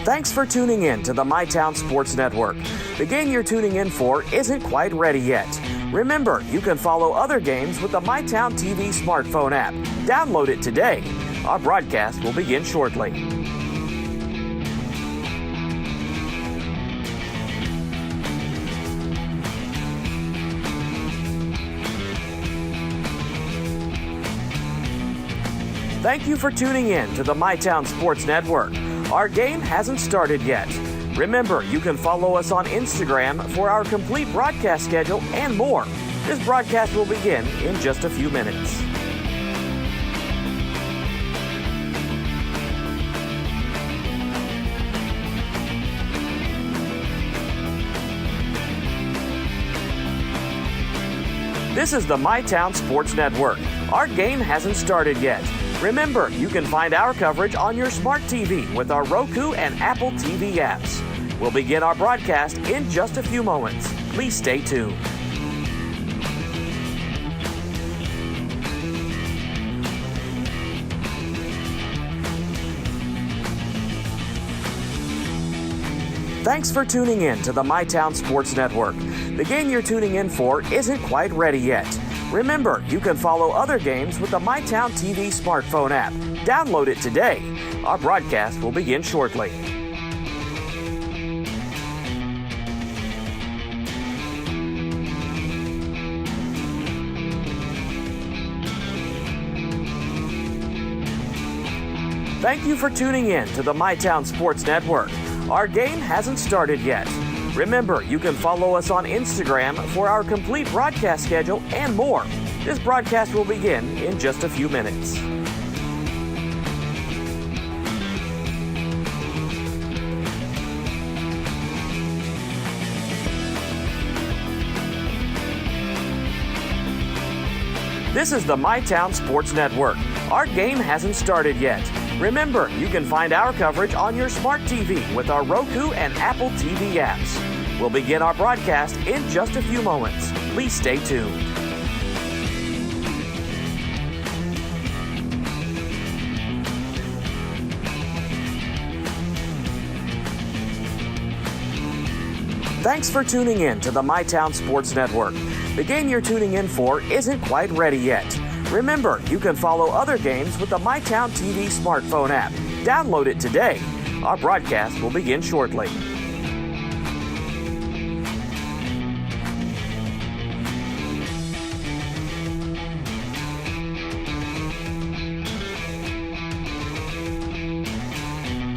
Thanks for tuning in to the MyTown Sports Network. The game you're tuning in for isn't quite ready yet. Remember, you can follow other games with the MyTown TV smartphone app. Download it today. Our broadcast will begin shortly. Thank you for tuning in to the MyTown Sports Network. Our game hasn't started yet. Remember, you can follow us on Instagram for our complete broadcast schedule and more. This broadcast will begin in just a few minutes. This is the MyTown Sports Network. Our game hasn't started yet. Remember, you can find our coverage on your smart TV with our Roku and Apple TV apps. We'll begin our broadcast in just a few moments. Please stay tuned. Thanks for tuning in to the MyTown Sports Network. The game you're tuning in for isn't quite ready yet. Remember, you can follow other games with the MyTown TV smartphone app. Download it today. Our broadcast will begin shortly. Thank you for tuning in to the MyTown Sports Network. Our game hasn't started yet. Remember, you can follow us on Instagram for our complete broadcast schedule and more. This broadcast will begin in just a few minutes. This is the MyTown Sports Network. Our game hasn't started yet. Remember, you can find our coverage on your smart TV with our Roku and Apple TV apps. We'll begin our broadcast in just a few moments. Please stay tuned. Thanks for tuning in to the MyTown Sports Network. The game you're tuning in for isn't quite ready yet. Remember, you can follow other games with the MyTown TV smartphone app. Download it today. Our broadcast will begin shortly.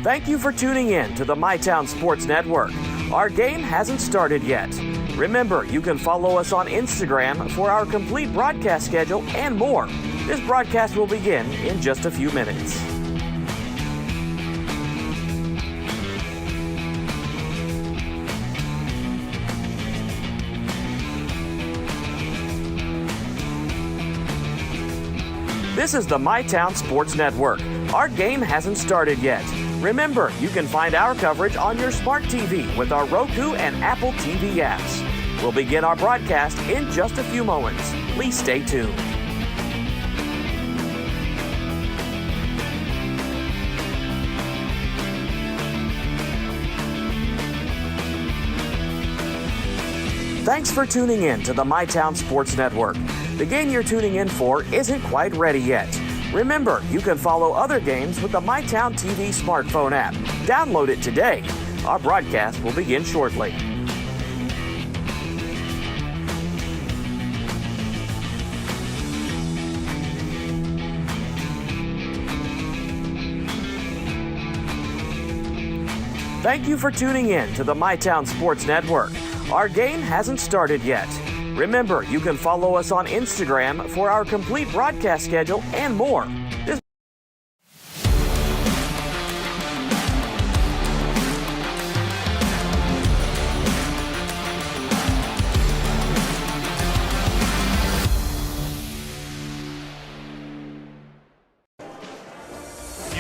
Thank you for tuning in to the MyTown Sports Network. Our game hasn't started yet. Remember, you can follow us on Instagram for our complete broadcast schedule and more. This broadcast will begin in just a few minutes. This is the MyTown Sports Network. Our game hasn't started yet. Remember, you can find our coverage on your smart TV with our Roku and Apple TV apps. We'll begin our broadcast in just a few moments. Please stay tuned. Thanks for tuning in to the MyTown Sports Network. The game you're tuning in for isn't quite ready yet. Remember, you can follow other games with the MyTown TV smartphone app. Download it today. Our broadcast will begin shortly. Thank you for tuning in to the MyTown Sports Network. Our game hasn't started yet. Remember, you can follow us on Instagram for our complete broadcast schedule and more.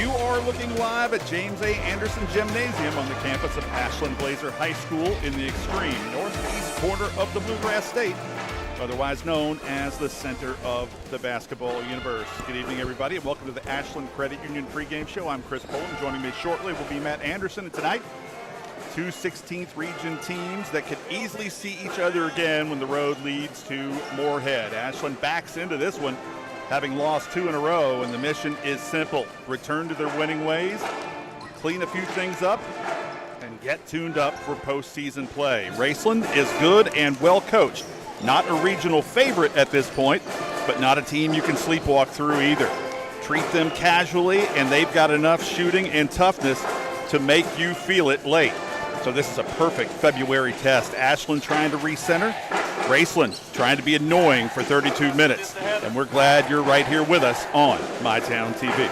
You are looking live at James A. Anderson Gymnasium on the campus of Ashland Blazer High School in the extreme northeast corner of the Bluegrass State. otherwise known as the center of the basketball universe. Good evening, everybody, and welcome to the Ashland Credit Union pregame show. I'm Chris Poland. Joining me shortly will be Matt Anderson. And tonight, two 16th region teams that could easily see each other again when the road leads to Moorhead. Ashland backs into this one, having lost 2 in a row, and the mission is simple. Return to their winning ways, clean a few things up, and get tuned up for postseason play. Raceland is good and well coached. Not a regional favorite at this point, but not a team you can sleepwalk through either. Treat them casually, and they've got enough shooting and toughness to make you feel it late. So this is a perfect February test. Ashland trying to recenter, Raceland trying to be annoying for 32 minutes. And we're glad you're right here with us on MyTown TV.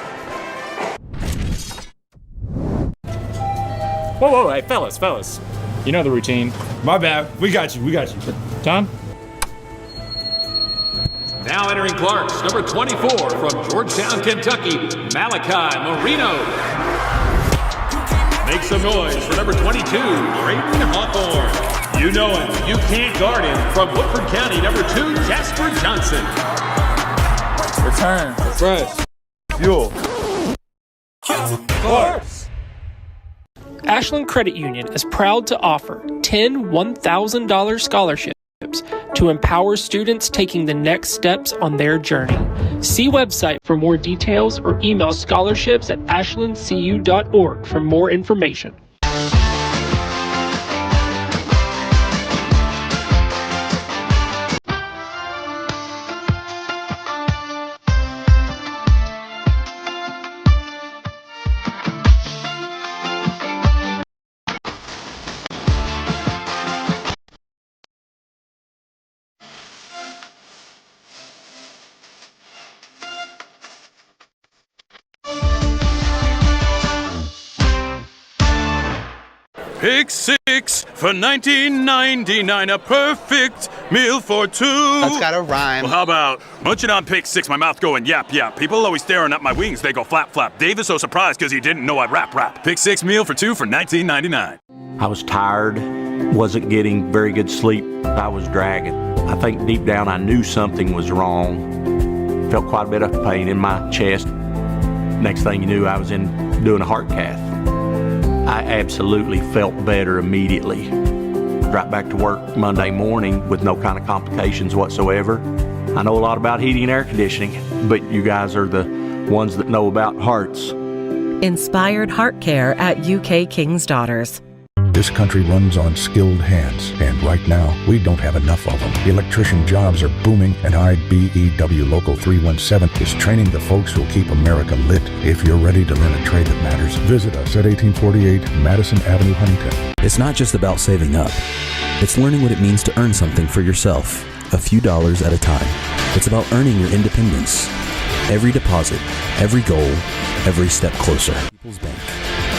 Whoa, hey, fellas. You know the routine. My bad. We got you. Tom? Now entering Clarks, number 24 from Georgetown, Kentucky, Malachi Marino. Make some noise for number 22, Braden Hawthorne. You know him, you can't guard him. From Woodford County, number 2, Jasper Johnson. Return. Refresh. Fuel. Clarks. Ashland Credit Union is proud to offer 10 $1,000 scholarships to empower students taking the next steps on their journey. See website for more details or email scholarships@ashlandcu.org for more information. Pick 6 for $19.99, a perfect meal for 2. That's gotta rhyme. Well, how about munching on pick 6, my mouth going yap, yap. People always staring at my wings, they go flap, flap. Dave is so surprised because he didn't know I'd rap. Pick 6 meal for 2 for $19.99. I was tired, wasn't getting very good sleep. I was dragging. I think deep down I knew something was wrong. Felt quite a bit of pain in my chest. Next thing you knew, I was doing a heart cath. I absolutely felt better immediately. Right back to work Monday morning with no kind of complications whatsoever. I know a lot about heating and air conditioning, but you guys are the ones that know about hearts. Inspired Heart Care at UK King's Daughters. This country runs on skilled hands, and right now, we don't have enough of them. Electrician jobs are booming, and IBEW Local 317 is training the folks who'll keep America lit. If you're ready to learn a trade that matters, visit us at 1848 Madison Avenue, Huntington. It's not just about saving up. It's learning what it means to earn something for yourself, a few dollars at a time. It's about earning your independence. Every deposit, every goal, every step closer. People's Bank.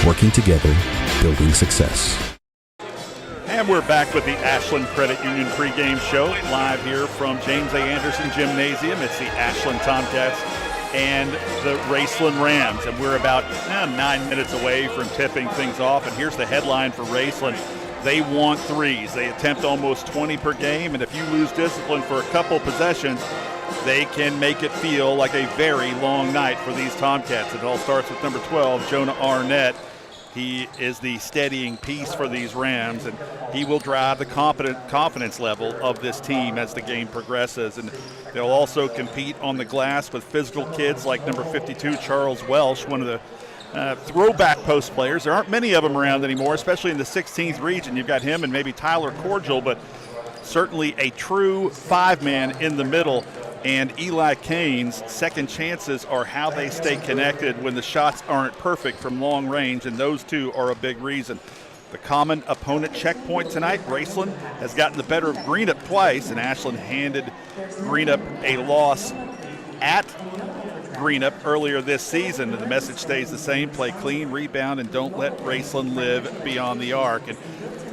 Working together, building success. And we're back with the Ashland Credit Union pregame show, live here from James A. Anderson Gymnasium. It's the Ashland Tomcats and the Raceland Rams, and we're about 9 minutes away from tipping things off. And here's the headline for Raceland. They want threes. They attempt almost 20 per game, and if you lose discipline for a couple possessions, they can make it feel like a very long night for these Tomcats. It all starts with number 12, Jonah Arnett. He is the steadying piece for these Rams, and he will drive the confidence level of this team as the game progresses. And they'll also compete on the glass with physical kids like number 52, Charles Welsh, one of the throwback post players. There aren't many of them around anymore, especially in the 16th region. You've got him and maybe Tyler Cordial, but certainly a true five-man in the middle. And Eli Kane's second chances are how they stay connected when the shots aren't perfect from long range, and those two are a big reason. The common opponent checkpoint tonight, Raceland has gotten the better of Greenup twice, and Ashland handed Greenup a loss at Greenup earlier this season. And the message stays the same: play clean, rebound, and don't let Raceland live beyond the arc. And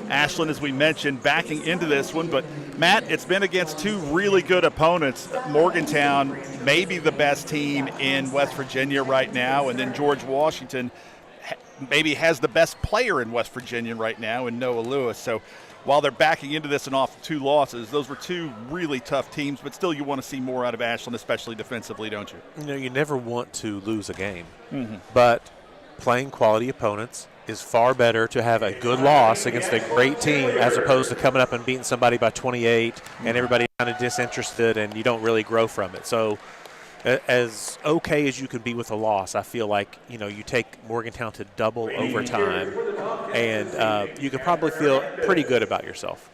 Ashland, as we mentioned, backing into this one, but Matt, it's been against two really good opponents. Morgantown, maybe the best team in West Virginia right now, and then George Washington maybe has the best player in West Virginia right now in Noah Lewis. So while they're backing into this and off 2 losses, those were 2 really tough teams, but still you want to see more out of Ashland, especially defensively, don't you? You know, you never want to lose a game, but playing quality opponents is far better to have a good loss against a great team as opposed to coming up and beating somebody by 28 and everybody kind of disinterested and you don't really grow from it. So as okay as you can be with a loss, I feel like, you know, you take Morgantown to double overtime and you can probably feel pretty good about yourself.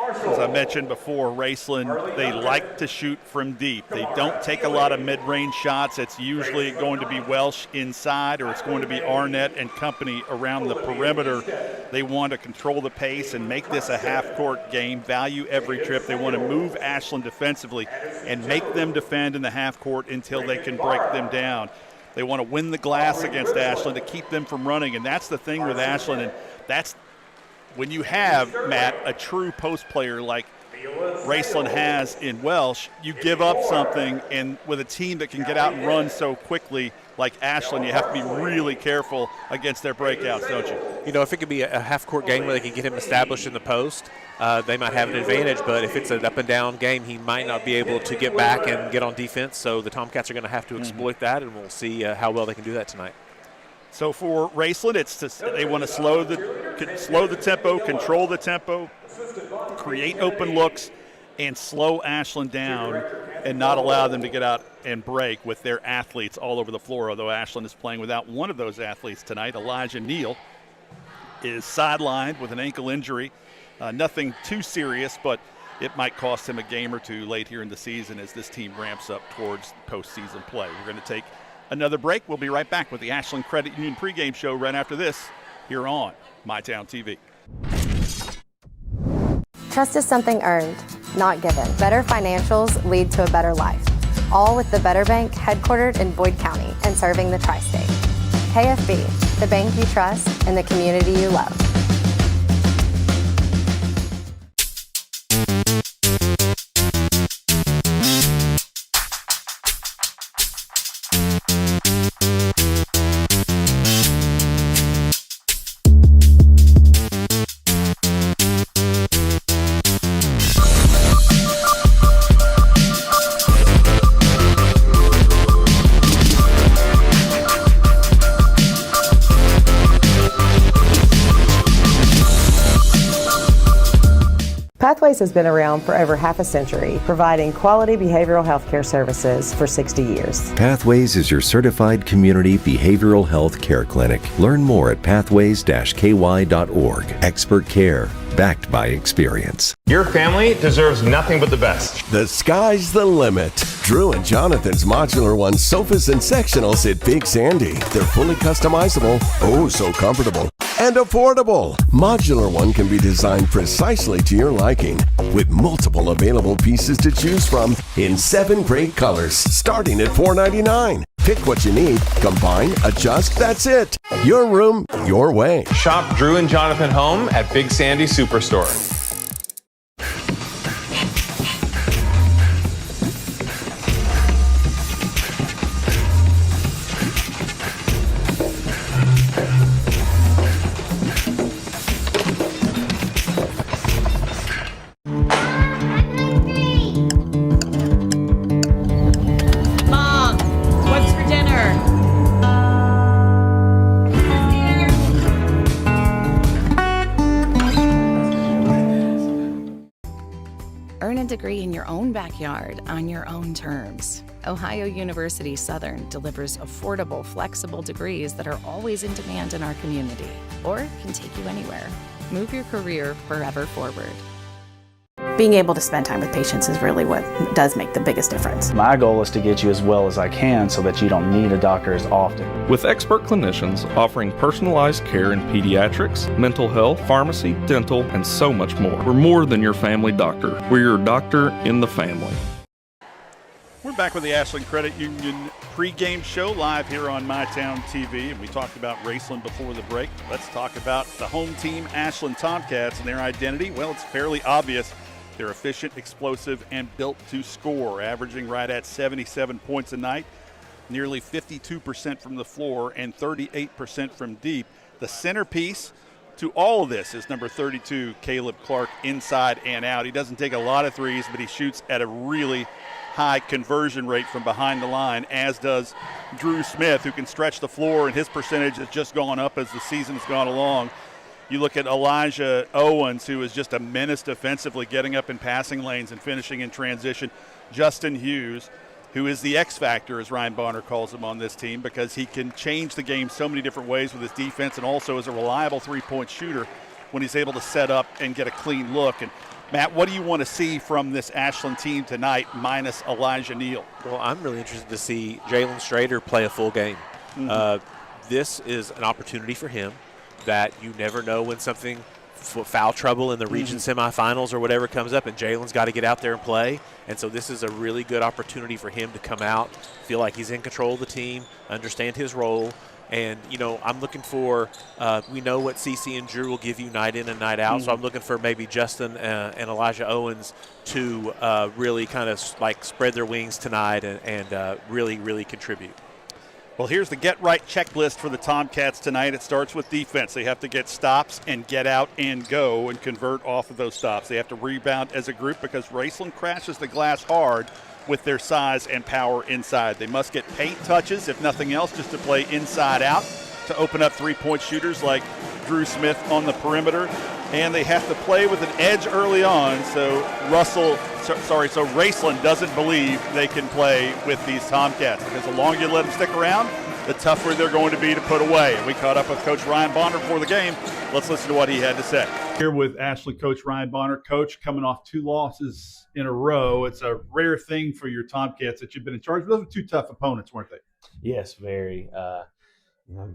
As I mentioned before, Raceland, they like to shoot from deep. They don't take a lot of mid-range shots. It's usually going to be Welsh inside, or it's going to be Arnett and company around the perimeter. They want to control the pace and make this a half-court game, value every trip. They want to move Ashland defensively and make them defend in the half-court until they can break them down. They want to win the glass against Ashland to keep them from running, and that's the thing with Ashland, and that's when you have, Matt, a true post player like Raceland has in Welsh, you give up something, and with a team that can get out and run so quickly like Ashland, you have to be really careful against their breakouts, don't you? You know, if it could be a half-court game where they can get him established in the post, they might have an advantage, but if it's an up-and-down game, he might not be able to get back and get on defense, so the Tomcats are going to have to exploit that, and we'll see how well they can do that tonight. So for Raceland, they want to slow the tempo, control the tempo, create open looks, and slow Ashland down and not allow them to get out and break with their athletes all over the floor, although Ashland is playing without one of those athletes tonight. Elijah Neal is sidelined with an ankle injury. Nothing too serious, but it might cost him a game or 2 late here in the season as this team ramps up towards postseason play. We're going to take another break. We'll be right back with the Ashland Credit Union pregame show right after this here on MyTown TV. Trust is something earned, not given. Better financials lead to a better life. All with the Better Bank, headquartered in Boyd County and serving the tri-state. KFB, the bank you trust and the community you love. Pathways has been around for over half a century, providing quality behavioral health care services for 60 years. Pathways is your certified community behavioral health care clinic. Learn more at pathways-ky.org. Expert care, backed by experience. Your family deserves nothing but the best. The sky's the limit. Drew and Jonathan's Modular One sofas and sectionals at Big Sandy. They're fully customizable, oh so comfortable, and affordable. Modular One can be designed precisely to your liking, with multiple available pieces to choose from in 7 great colors, starting at $4.99. Pick what you need, combine, adjust, that's it. Your room, your way. Shop Drew and Jonathan Home at Big Sandy Superstore. Degree in your own backyard on your own terms. Ohio University Southern delivers affordable, flexible degrees that are always in demand in our community, or can take you anywhere. Move your career forever forward. Being able to spend time with patients is really what does make the biggest difference. My goal is to get you as well as I can so that you don't need a doctor as often. With expert clinicians offering personalized care in pediatrics, mental health, pharmacy, dental, and so much more. We're more than your family doctor. We're your doctor in the family. We're back with the Ashland Credit Union pregame show live here on MyTown TV, and we talked about Raceland before the break. Let's talk about the home team, Ashland Tomcats, and their identity. Well, it's fairly obvious. They're efficient, explosive, and built to score, averaging right at 77 points a night. nearly 52% from the floor and 38% from deep. The centerpiece to all of this is number 32, Caleb Clark, inside and out. He doesn't take a lot of threes, but he shoots at a really high conversion rate from behind the line, as does Drew Smith, who can stretch the floor, and his percentage has just gone up as the season's gone along. You look at Elijah Owens, who is just a menace defensively, getting up in passing lanes and finishing in transition. Justin Hughes, who is the X factor, as Ryan Bonner calls him on this team, because he can change the game so many different ways with his defense, and also is a reliable three-point shooter when he's able to set up and get a clean look. And Matt, what do you want to see from this Ashland team tonight minus Elijah Neal? Well, I'm really interested to see Jalen Strader play a full game. This is an opportunity for him that you never know when something foul trouble in the region semifinals or whatever comes up, and Jalen's got to get out there and play. And so this is a really good opportunity for him to come out, feel like he's in control of the team, understand his role. And, you know, I'm looking for we know what CC and Drew will give you night in and night out, so I'm looking for maybe Justin and Elijah Owens to really kind of like spread their wings tonight and really, really contribute. Well, here's the get-right checklist for the Tomcats tonight. It starts with defense. They have to get stops and get out and go and convert off of those stops. They have to rebound as a group because Raceland crashes the glass hard with their size and power inside. They must get paint touches, if nothing else, just to play inside out to open up three-point shooters like Drew Smith on the perimeter. And they have to play with an edge early on, so Raceland doesn't believe they can play with these Tomcats, because the longer you let them stick around, the tougher they're going to be to put away. And we caught up with Coach Ryan Bonner before the game. Let's listen to what he had to say. Here with Ashland coach Ryan Bonner. Coach, coming off 2 losses in a row, it's a rare thing for your Tomcats that you've been in charge. Those were 2 tough opponents, weren't they? Yes, very.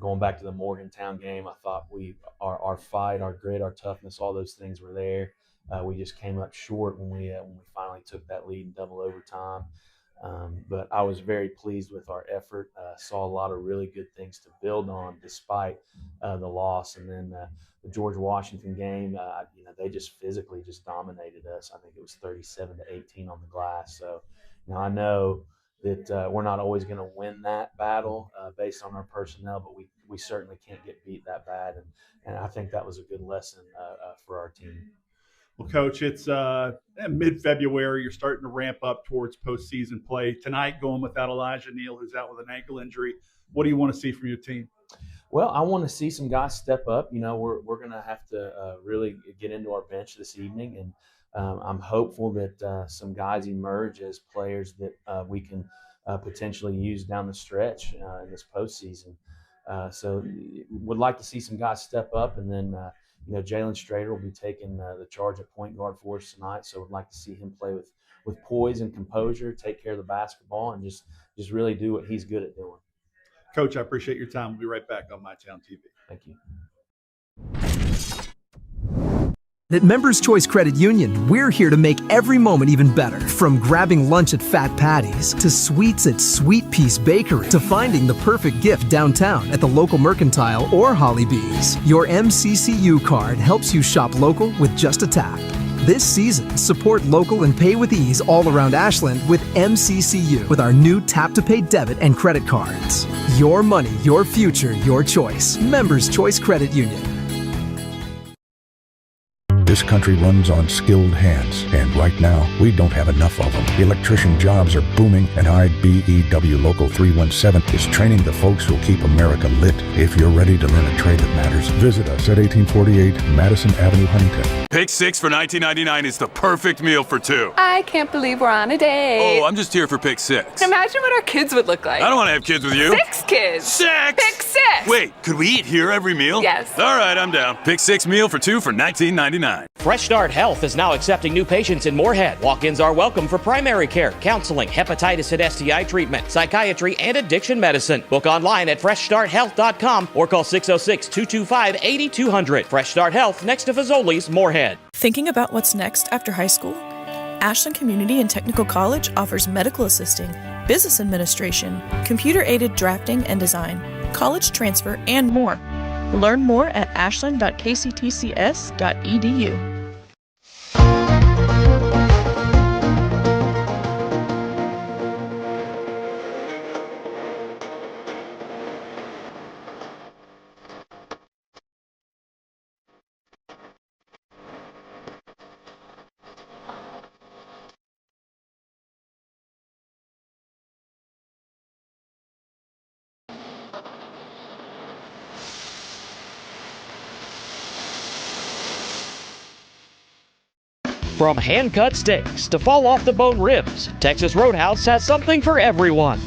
Going back to the Morgantown game, I thought our fight, our grit, our toughness, all those things were there. We just came up short when we finally took that lead in double overtime. But I was very pleased with our effort. Saw a lot of really good things to build on despite the loss. And then the George Washington game, they just physically just dominated us. I think it was 37-18 on the glass. So I know that we're not always going to win that battle based on our personnel, but we certainly can't get beat that bad. And I think that was a good lesson for our team. Well, Coach, it's mid-February. You're starting to ramp up towards postseason play. Tonight, going without Elijah Neal, who's out with an ankle injury. What do you want to see from your team? Well, I want to see some guys step up. We're going to have to really get into our bench this evening, and I'm hopeful that some guys emerge as players that we can potentially use down the stretch in this postseason. So would like to see some guys step up, and then Jalen Strader will be taking the charge at point guard for us tonight. So would like to see him play with poise and composure, take care of the basketball, and just really do what he's good at doing. Coach, I appreciate your time. We'll be right back on MyTown TV. Thank you. At Members Choice Credit Union, we're here to make every moment even better. From grabbing lunch at Fat Patty's, to sweets at Sweet Peace Bakery, to finding the perfect gift downtown at the local Mercantile or Holly Bees. Your MCCU card helps you shop local with just a tap. This season, support local and pay with ease all around Ashland with MCCU with our new tap-to-pay debit and credit cards. Your money, your future, your choice. Members Choice Credit Union. This country runs on skilled hands, and right now, we don't have enough of them. Electrician jobs are booming, and IBEW Local 317 is training the folks who'll keep America lit. If you're ready to learn a trade that matters, visit us at 1848 Madison Avenue, Huntington. Pick 6 for $19.99 is the perfect meal for 2. I can't believe we're on a date. Oh, I'm just here for pick 6. Imagine what our kids would look like. I don't want to have kids with you. 6 kids. 6! Pick 6! Wait, could we eat here every meal? Yes. All right, I'm down. Pick 6 meal for 2 for $19.99. Fresh Start Health is now accepting new patients in Moorhead. Walk-ins are welcome for primary care, counseling, hepatitis and STI treatment, psychiatry, and addiction medicine. Book online at freshstarthealth.com or call 606-225-8200. Fresh Start Health, next to Fazoli's, Moorhead. Thinking about what's next after high school? Ashland Community and Technical College offers medical assisting, business administration, computer-aided drafting and design, college transfer, and more. Learn more at ashland.kctcs.edu. From hand-cut steaks to fall-off-the-bone ribs, Texas Roadhouse has something for everyone.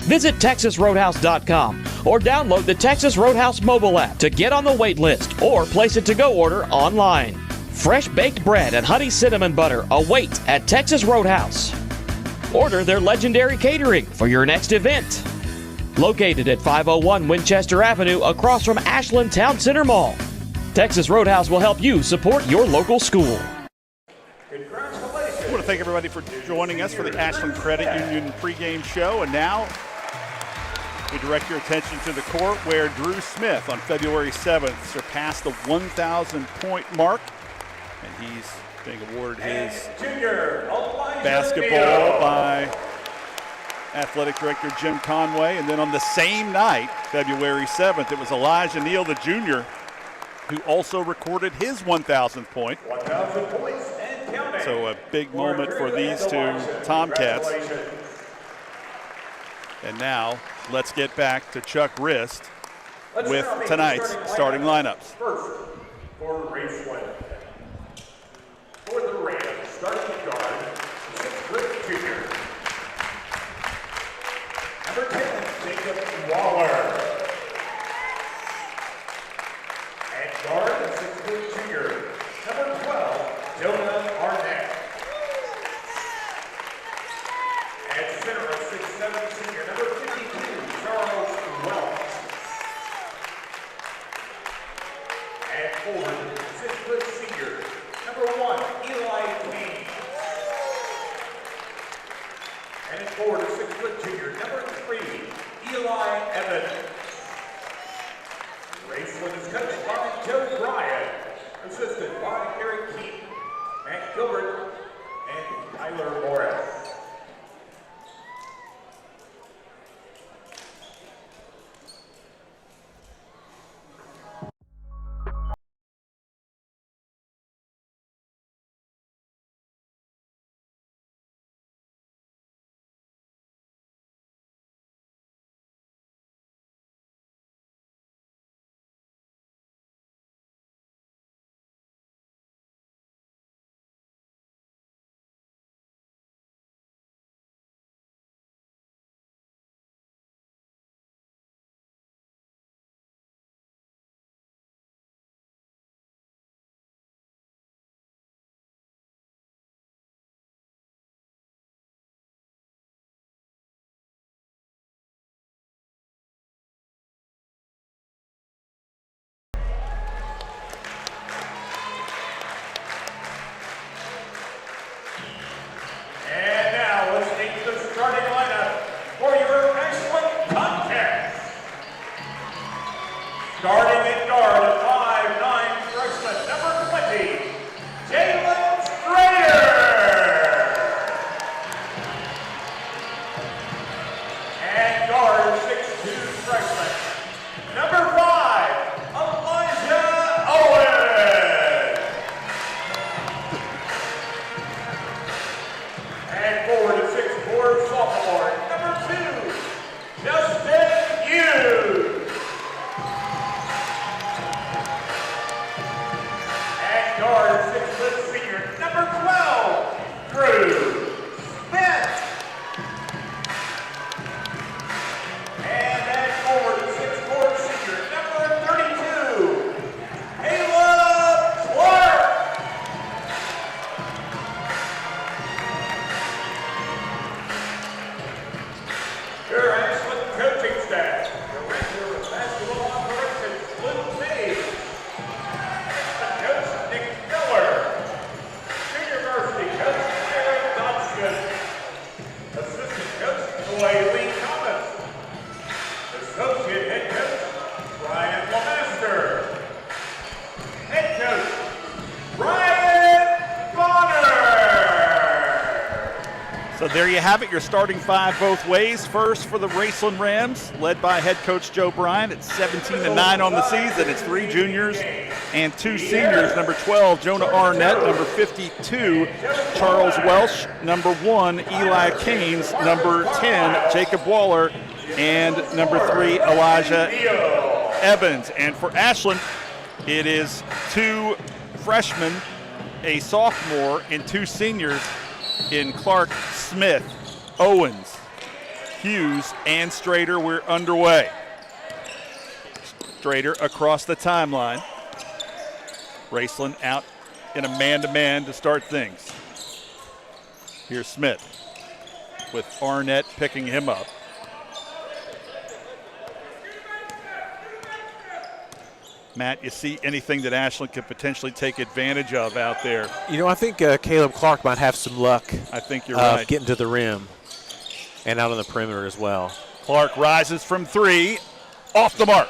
Visit TexasRoadhouse.com or download the Texas Roadhouse mobile app to get on the wait list or place a to-go order online. Fresh baked bread and honey cinnamon butter await at Texas Roadhouse. Order their legendary catering for your next event. Located at 501 Winchester Avenue across from Ashland Town Center Mall. Texas Roadhouse will help you support your local school. I want to thank everybody for joining us for the Ashland Credit Union pregame show. And now we direct your attention to the court where Drew Smith on February 7th surpassed the 1,000-point mark. And he's being awarded his basketball by Athletic Director Jim Conway. And then on the same night, February 7th, it was Elijah Neal, the junior, who also recorded his 1,000th point. 1,000 points and counting. So a big moment for these two Tomcats. And now let's get back to Chuck Rist with tonight's starting lineups. First, for Raceland. For the Rams, starting guard, 6'4" junior. Number 10, Jacob Waller. At guard, 6'4" junior. Number 12, Jonah Arnett. At center, 6'7" senior. Number 52, Charles Welch. At forward, 6' senior. Number 1, Eli Kane. And at forward, 6' junior. Number 3, Eli Evans. Raceland is coached by Joe Bryan, assisted by Eric Keith, Matt Gilbert, and Tyler Morris. And now listening to the starting lineup for your Ashland Tomcats. Starting at guard, a 5'9" freshman, number 20, Jalen Strader. And guard, 6'2" freshman, number 5, Elijah Owen. And forward to 6'4" sophomore, number 2, Justin Hughes. And guard, 6' senior, number 12, Drew Smith. And at forward to 6'4" senior, number 32, Caleb Clark. Your Ashland coaching staff, Director of Basketball Operations, Luke May. Assistant coach, Nick Miller. Senior varsity coach, Eric Dodson. Assistant coach, Troy Lee Thomas. Associate head coach, Brian Lemaster. Head coach, Brian Bonner. So there you have it, your starting five both ways. First for the Raceland Rams, led by head coach Joe Bryan at 17-9 on the season. It's 3 juniors and 2 seniors. Number 12, Jonah Arnett. Number 52, Charles Welsh. Number 1, Eli Canes. Number 10, Jacob Waller. And number 3, Elijah Evans. And for Ashland, it is 2 freshmen a sophomore and 2 seniors in Clark, Smith, Owens, Hughes, and Strader. We're underway. Strader across the timeline. Raceland out in a man-to-man to start things. Here's Smith with Arnett picking him up. Matt, you see anything that Ashland could potentially take advantage of out there? You know, I think Caleb Clark might have some luck. I think you're right. Getting to the rim and out on the perimeter as well. Clark rises from 3, off the mark.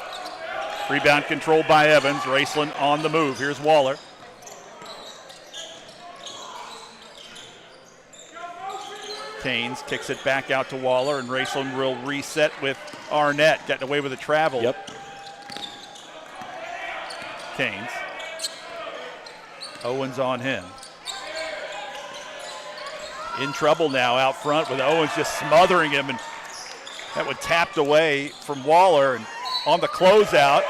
Rebound controlled by Evans. Raceland on the move. Here's Waller. Canes kicks it back out to Waller, and Raceland will reset with Arnett. Getting away with a travel. Yep. Canes. Owens on him. In trouble now out front with Owens just smothering him, and that one tapped away from Waller. And on the closeout,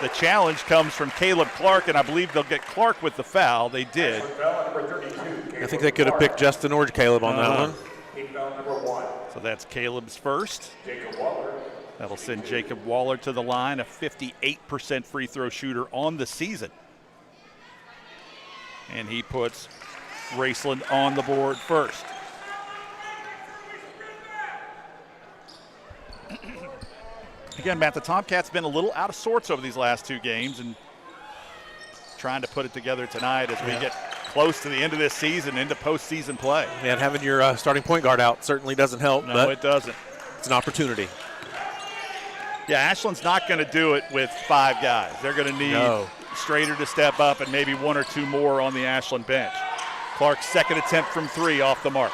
the challenge comes from Caleb Clark, and I believe they'll get Clark with the foul. They did. I think they could have picked Justin or Caleb on that one. So that's Caleb's first. That'll send Jacob Waller to the line, a 58% free throw shooter on the season. And he puts Raceland on the board first. Again, Matt, the Tomcats been a little out of sorts over these last 2 games and trying to put it together tonight as we get close to the end of this season, into postseason play. And having your starting point guard out certainly doesn't help. No, but it doesn't. It's an opportunity. Yeah, Ashland's not going to do it with 5 guys. They're going to need Strader to step up and maybe 1 or 2 more on the Ashland bench. Clark's second attempt from 3 off the mark.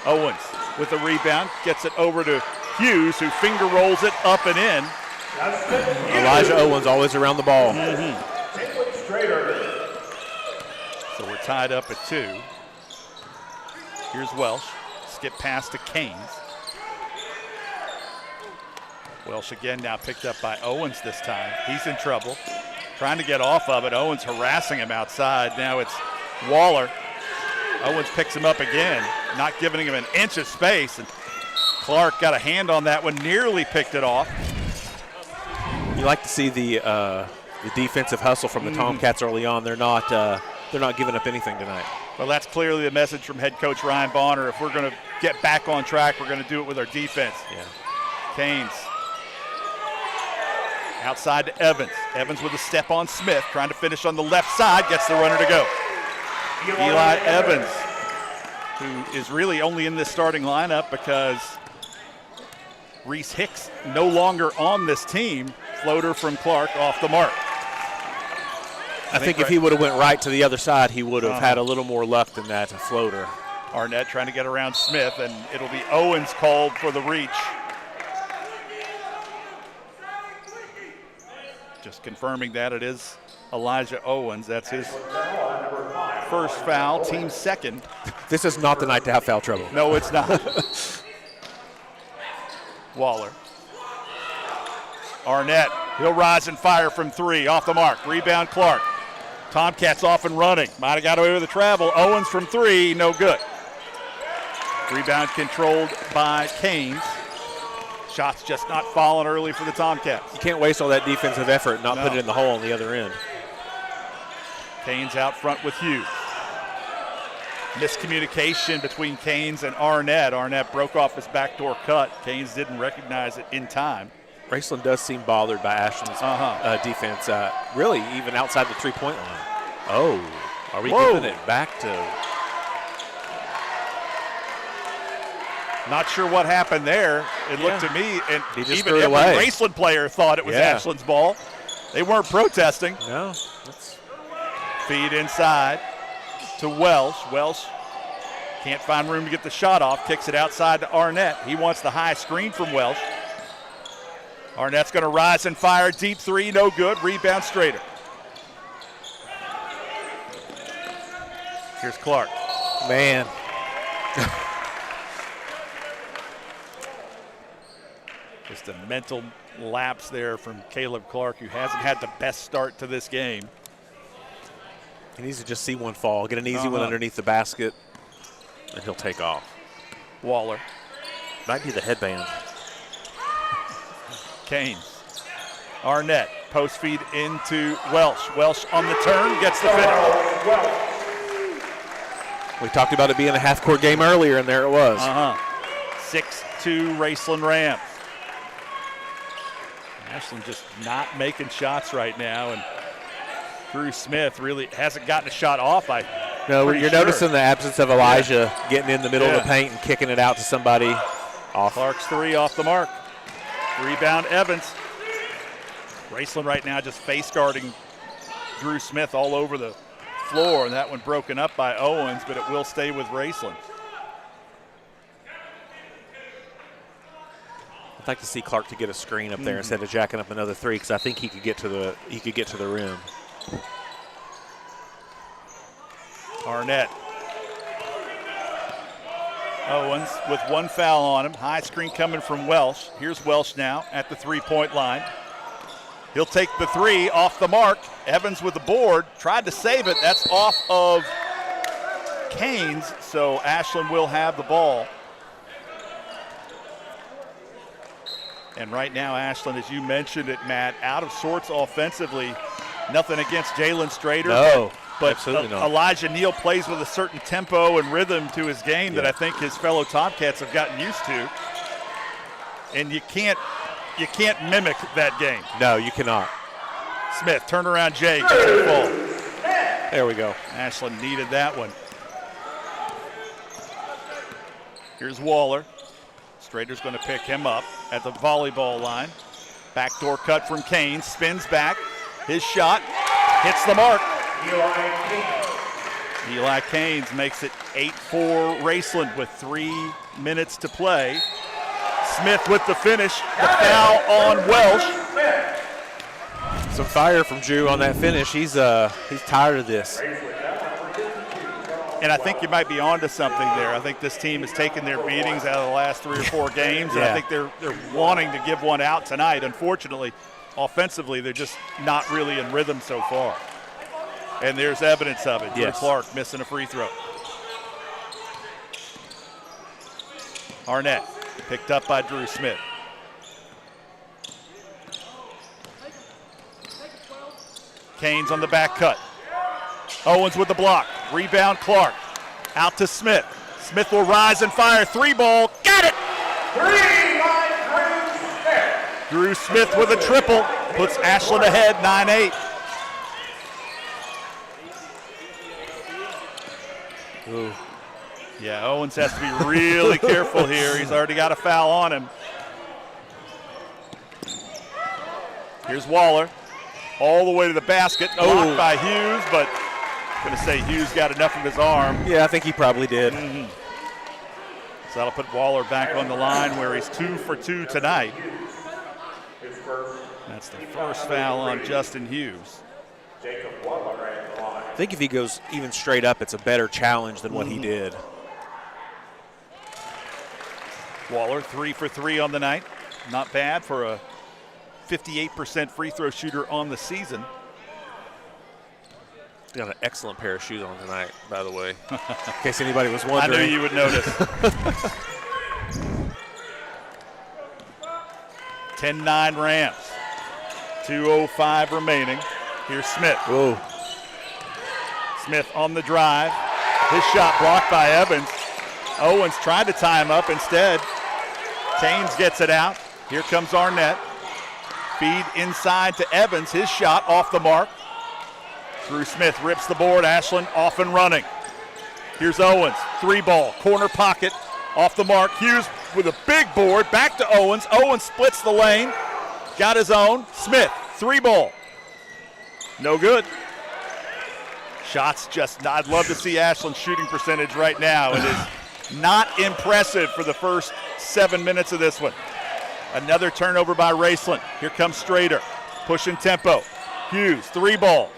Owens with a rebound, gets it over to Hughes, who finger rolls it up and in. Elijah Owens always around the ball. So we're tied up at 2. Here's Welsh. Skip pass to Canes. Welsh again now picked up by Owens this time. He's in trouble. Trying to get off of it. Owens harassing him outside. Now it's Waller. Owens picks him up again, not giving him an inch of space. And Clark got a hand on that one, nearly picked it off. You like to see the defensive hustle from the Tomcats early on. They're not giving up anything tonight. Well, that's clearly the message from head coach Ryan Bonner. If we're going to get back on track, we're going to do it with our defense. Yeah. Canes outside to Evans. Evans with a step on Smith, trying to finish on the left side, gets the runner to go. Eli Evans, who is really only in this starting lineup because Reese Hicks no longer on this team. Floater from Clark off the mark. I think if he would have went right to the other side, he would have had a little more luck than that floater. Arnett trying to get around Smith, and it'll be Owens called for the reach. Just confirming that it is Elijah Owens. That's his first foul, team second. This is not the night to have foul trouble. No, it's not. Waller. Arnett, he'll rise and fire from 3, off the mark. Rebound Clark. Tomcats off and running. Might have got away with the travel. Owens from 3, no good. Rebound controlled by Canes. Shots just not falling early for the Tomcats. You can't waste all that defensive effort and not put it in the hole on the other end. Canes out front with Hughes. Miscommunication between Canes and Arnett. Arnett broke off his backdoor cut. Canes didn't recognize it in time. Raceland does seem bothered by Ashland's defense, really even outside the three-point line. Oh, are we giving it back to? Not sure what happened there. It looked to me, and even every Raceland player thought it was Ashland's ball. They weren't protesting. No. Feed inside to Welsh. Welsh can't find room to get the shot off. Kicks it outside to Arnett. He wants the high screen from Welsh. Arnett's going to rise and fire. Deep 3, no good. Rebound Strader. Here's Clark. Man. Just a mental lapse there from Caleb Clark, who hasn't had the best start to this game. He needs to just see one fall, get an easy one underneath the basket, and he'll take off. Waller. Might be the headband. Canes. Arnett. Post feed into Welsh. Welsh on the turn, gets the finish. We talked about it being a half-court game earlier, and there it was. 6-2 Raceland Rams. Ashland just not making shots right now, and Drew Smith really hasn't gotten a shot off. You're noticing the absence of Elijah getting in the middle of the paint and kicking it out to somebody. Off. Clark's three off the mark. Rebound Evans. Raceland right now just face guarding Drew Smith all over the floor, and that one broken up by Owens, but it will stay with Raceland. I'd like to see Clark to get a screen up there instead of jacking up another three, because I think he could get to the rim. Arnett. Owens with one foul on him. High screen coming from Welsh. Here's Welsh now at the three-point line. He'll take the three off the mark. Evans with the board. Tried to save it. That's off of Canes, so Ashland will have the ball. And right now, Ashland, as you mentioned it, Matt, out of sorts offensively. Nothing against Jalen Strader. No, but absolutely not. Elijah Neal plays with a certain tempo and rhythm to his game that I think his fellow Tomcats have gotten used to. And you can't mimic that game. No, you cannot. Smith, turnaround Jay, gets the ball. There we go. Ashland needed that one. Here's Waller. Strader's going to pick him up at the volleyball line. Backdoor cut from Kane, spins back. His shot hits the mark. Eli Canes makes it 8-4 Raceland with 3 minutes to play. Smith with the finish, the foul on Welsh. Some fire from Drew on that finish. He's tired of this. And I think you might be onto something there. I think this team has taken their beatings out of the last 3 or 4 games, and I think they're wanting to give one out tonight. Unfortunately, offensively, they're just not really in rhythm so far. And there's evidence of it. Drew Clark missing a free throw. Arnett picked up by Drew Smith. Canes on the back cut. Owens with the block. Rebound Clark. Out to Smith. Smith will rise and fire. 3-ball. Got it! 3 by Drew Smith with a triple. Puts Ashland ahead 9-8. Ooh. Yeah, Owens has to be really careful here. He's already got a foul on him. Here's Waller. All the way to the basket. Blocked by Hughes, but I'm going to say Hughes got enough of his arm. Yeah, I think he probably did. So that'll put Waller back on the line where he's 2 for 2 tonight. That's the first foul on Justin Hughes. I think if he goes even straight up, it's a better challenge than what he did. Waller 3 for 3 on the night. Not bad for a 58% free throw shooter on the season. Got an excellent pair of shoes on tonight, by the way, in case anybody was wondering. I knew you would notice. 10-9 Rams. 2:05 remaining. Here's Smith. Whoa. Smith on the drive. His shot blocked by Evans. Owens tried to tie him up instead. Canes gets it out. Here comes Arnett. Feed inside to Evans. His shot off the mark. Drew Smith rips the board. Ashland off and running. Here's Owens. 3-ball. Corner pocket. Off the mark. Hughes with a big board. Back to Owens. Owens splits the lane. Got his own. Smith. 3-ball. No good. Shots just, I'd love to see Ashland's shooting percentage right now. It is not impressive for the first 7 minutes of this one. Another turnover by Raceland. Here comes Strader. Pushing tempo. Hughes, 3-ball.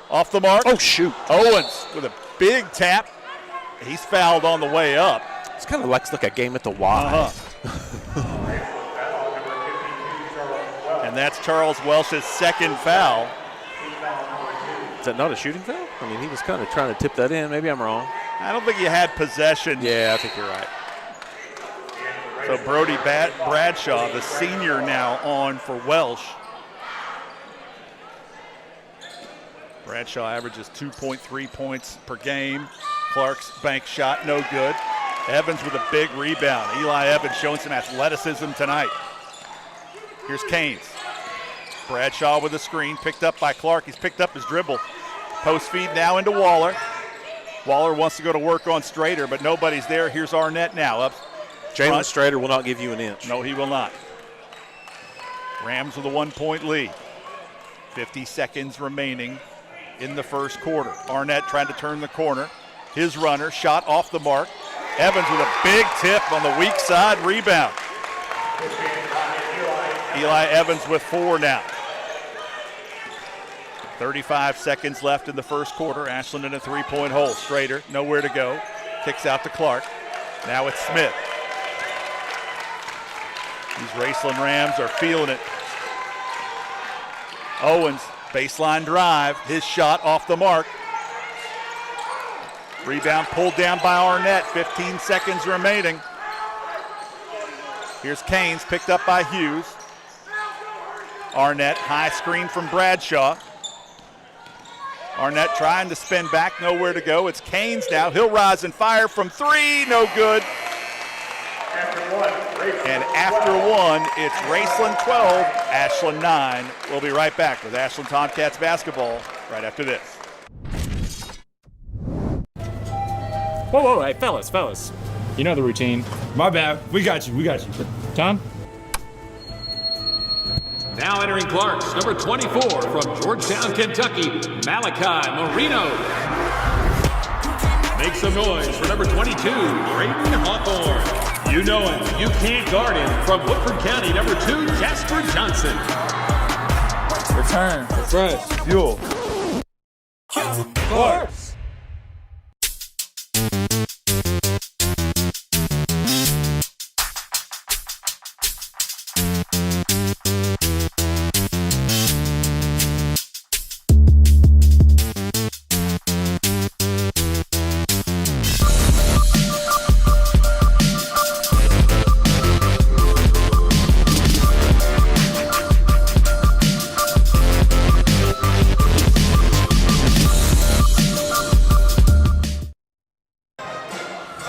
Off the mark. Oh, shoot. Owens with a big tap. He's fouled on the way up. It's kind of like a game at the Y. And that's Charles Welsh's second foul. Is that not a shooting foul? I mean, he was kind of trying to tip that in. Maybe I'm wrong. I don't think he had possession. Yeah, I think you're right. So Brody Bradshaw, the senior, now on for Welsh. Bradshaw averages 2.3 points per game. Clark's bank shot, no good. Evans with a big rebound. Eli Evans showing some athleticism tonight. Here's Canes. Bradshaw with a screen, picked up by Clark. He's picked up his dribble. Post feed now into Waller. Waller wants to go to work on Strader, but nobody's there. Here's Arnett now up. Jalen Strader will not give you an inch. No, he will not. Rams with a 1-point lead. 50 seconds remaining in the first quarter. Arnett trying to turn the corner. His runner, shot off the mark. Evans with a big tip on the weak side, rebound. Eli Evans with 4 now. 35 seconds left in the first quarter. Ashland in a 3-point hole. Strader, nowhere to go. Kicks out to Clark. Now it's Smith. These Raceland Rams are feeling it. Owens, baseline drive. His shot off the mark. Rebound pulled down by Arnett. 15 seconds remaining. Here's Canes, picked up by Hughes. Arnett, high screen from Bradshaw. Arnett trying to spin back, nowhere to go. It's Canes now. He'll rise and fire from 3, no good. And after 1, it's Raceland 12, Ashland 9. We'll be right back with Ashland Tomcats basketball right after this. Whoa, hey, fellas. You know the routine. My bad. We got you. Tom? Now entering Clark's number 24 from Georgetown, Kentucky, Malachi Marino. Make some noise for number 22, Braden Hawthorne. You know him. You can't guard him. From Woodford County, number 2, Jasper Johnson. Return, refresh, fuel. Clark's.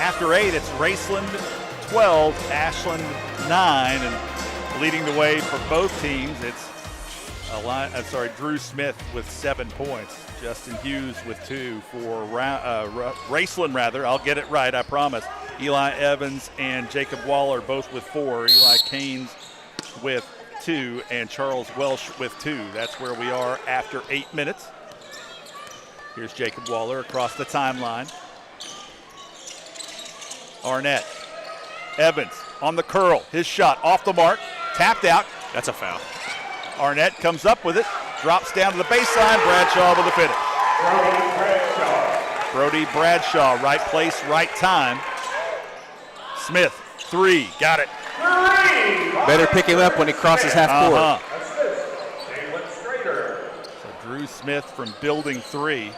After 8, it's Raceland 12, Ashland 9, and leading the way for both teams, it's Drew Smith with 7 points, Justin Hughes with 2 for Raceland. I'll get it right, I promise. Eli Evans and Jacob Waller both with 4, Eli Canes with 2, and Charles Welsh with 2. That's where we are after 8 minutes. Here's Jacob Waller across the timeline. Arnett, Evans on the curl, his shot off the mark, tapped out. That's a foul. Arnett comes up with it, drops down to the baseline, Bradshaw with the finish. Brody Bradshaw, right place, right time. Smith, 3, got it. Better pick him up when he crosses half court. So Drew Smith from building 3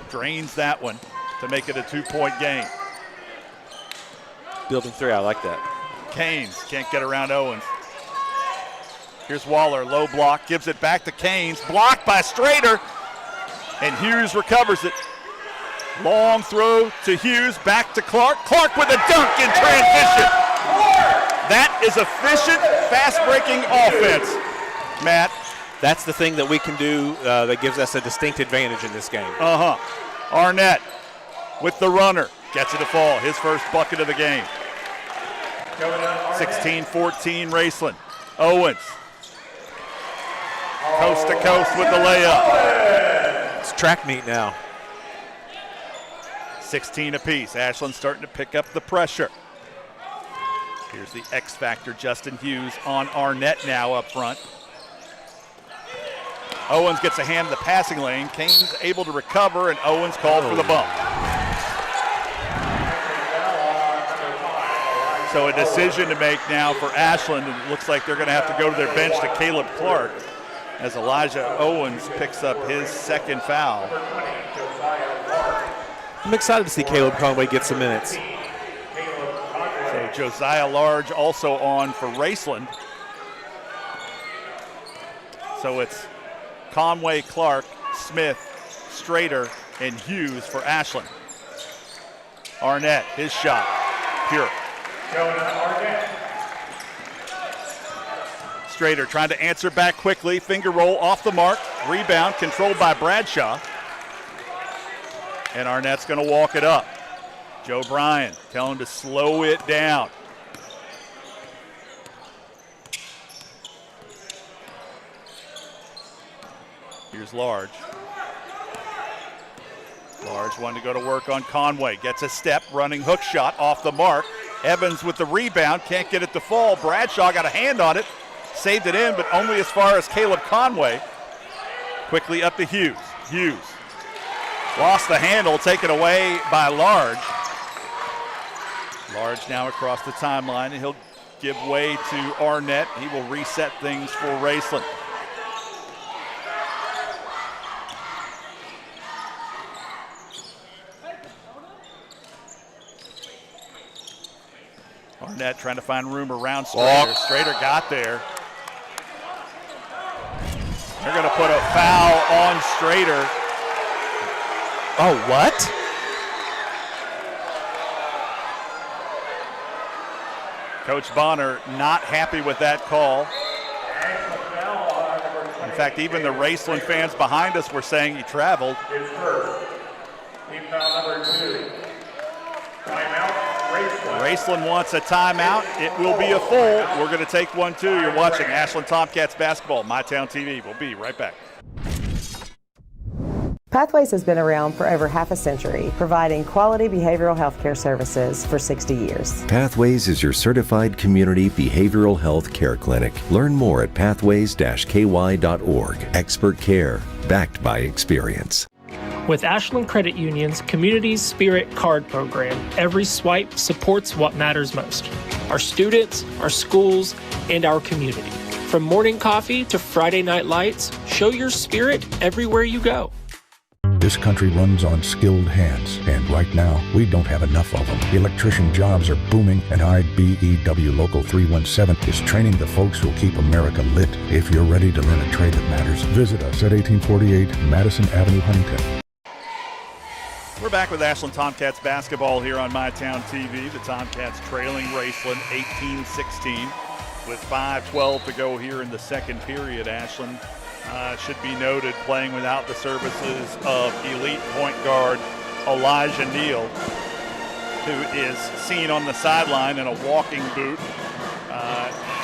drains that one to make it a 2-point game. Building 3, I like that. Canes can't get around Owens. Here's Waller, low block, gives it back to Canes, blocked by Strader, and Hughes recovers it. Long throw to Hughes, back to Clark. Clark with a dunk in transition. That is efficient, fast-breaking offense, Matt. That's the thing that we can do that gives us a distinct advantage in this game. Arnett with the runner. Gets it to fall, his first bucket of the game. 16-14 Raceland. Owens. Coast to coast with the layup. It's track meet now. 16 apiece. Ashland starting to pick up the pressure. Here's the X factor, Justin Hughes on Arnett now up front. Owens gets a hand in the passing lane. Kane's able to recover, and Owens called for the bump. So a decision to make now for Ashland, and it looks like they're going to have to go to their bench to Caleb Clark. as Elijah Owens picks up his second foul. I'm excited to see Caleb Conway get some minutes. So Josiah Large also on for Raceland. So it's Conway, Clark, Smith, Strader, and Hughes for Ashland. Arnett, his shot, pure. Strader trying to answer back quickly, finger roll off the mark, rebound controlled by Bradshaw. And Arnett's going to walk it up. Joe Bryan telling him to slow it down. Here's Large. Large wanting to go to work on Conway. Gets a step, running hook shot off the mark. Evans with the rebound, can't get it to fall. Bradshaw got a hand on it, saved it in, but only as far as Caleb Conway. Quickly up to Hughes. Hughes lost the handle, taken away by Large. Large now across the timeline, and he'll give way to Arnett. He will reset things for Raceland. Arnett trying to find room around Strader. Strader got there. They're going to put a foul on Strader. Oh, what? Coach Bonner not happy with that call. In fact, even the Raceland fans behind us were saying he traveled. It's first. Team foul number 2. Timeout, Raceland. Raceland wants a timeout. It will be a full. We're going to take one, too. You're watching Ashland Tomcats basketball, MyTown TV. We'll be right back. Pathways has been around for over half a century, providing quality behavioral health care services for 60 years. Pathways is your certified community behavioral health care clinic. Learn more at pathways-ky.org. Expert care, backed by experience. With Ashland Credit Union's Community Spirit Card Program, every swipe supports what matters most: our students, our schools, and our community. From morning coffee to Friday night lights, show your spirit everywhere you go. This country runs on skilled hands, and right now, we don't have enough of them. Electrician jobs are booming, and IBEW Local 317 is training the folks who'll keep America lit. If you're ready to learn a trade that matters, visit us at 1848 Madison Avenue, Huntington. We're back with Ashland Tomcats basketball here on MyTown TV. The Tomcats trailing Raceland 18-16 with 5:12 to go here in the second period. Ashland should be noted playing without the services of elite point guard Elijah Neal, who is seen on the sideline in a walking boot.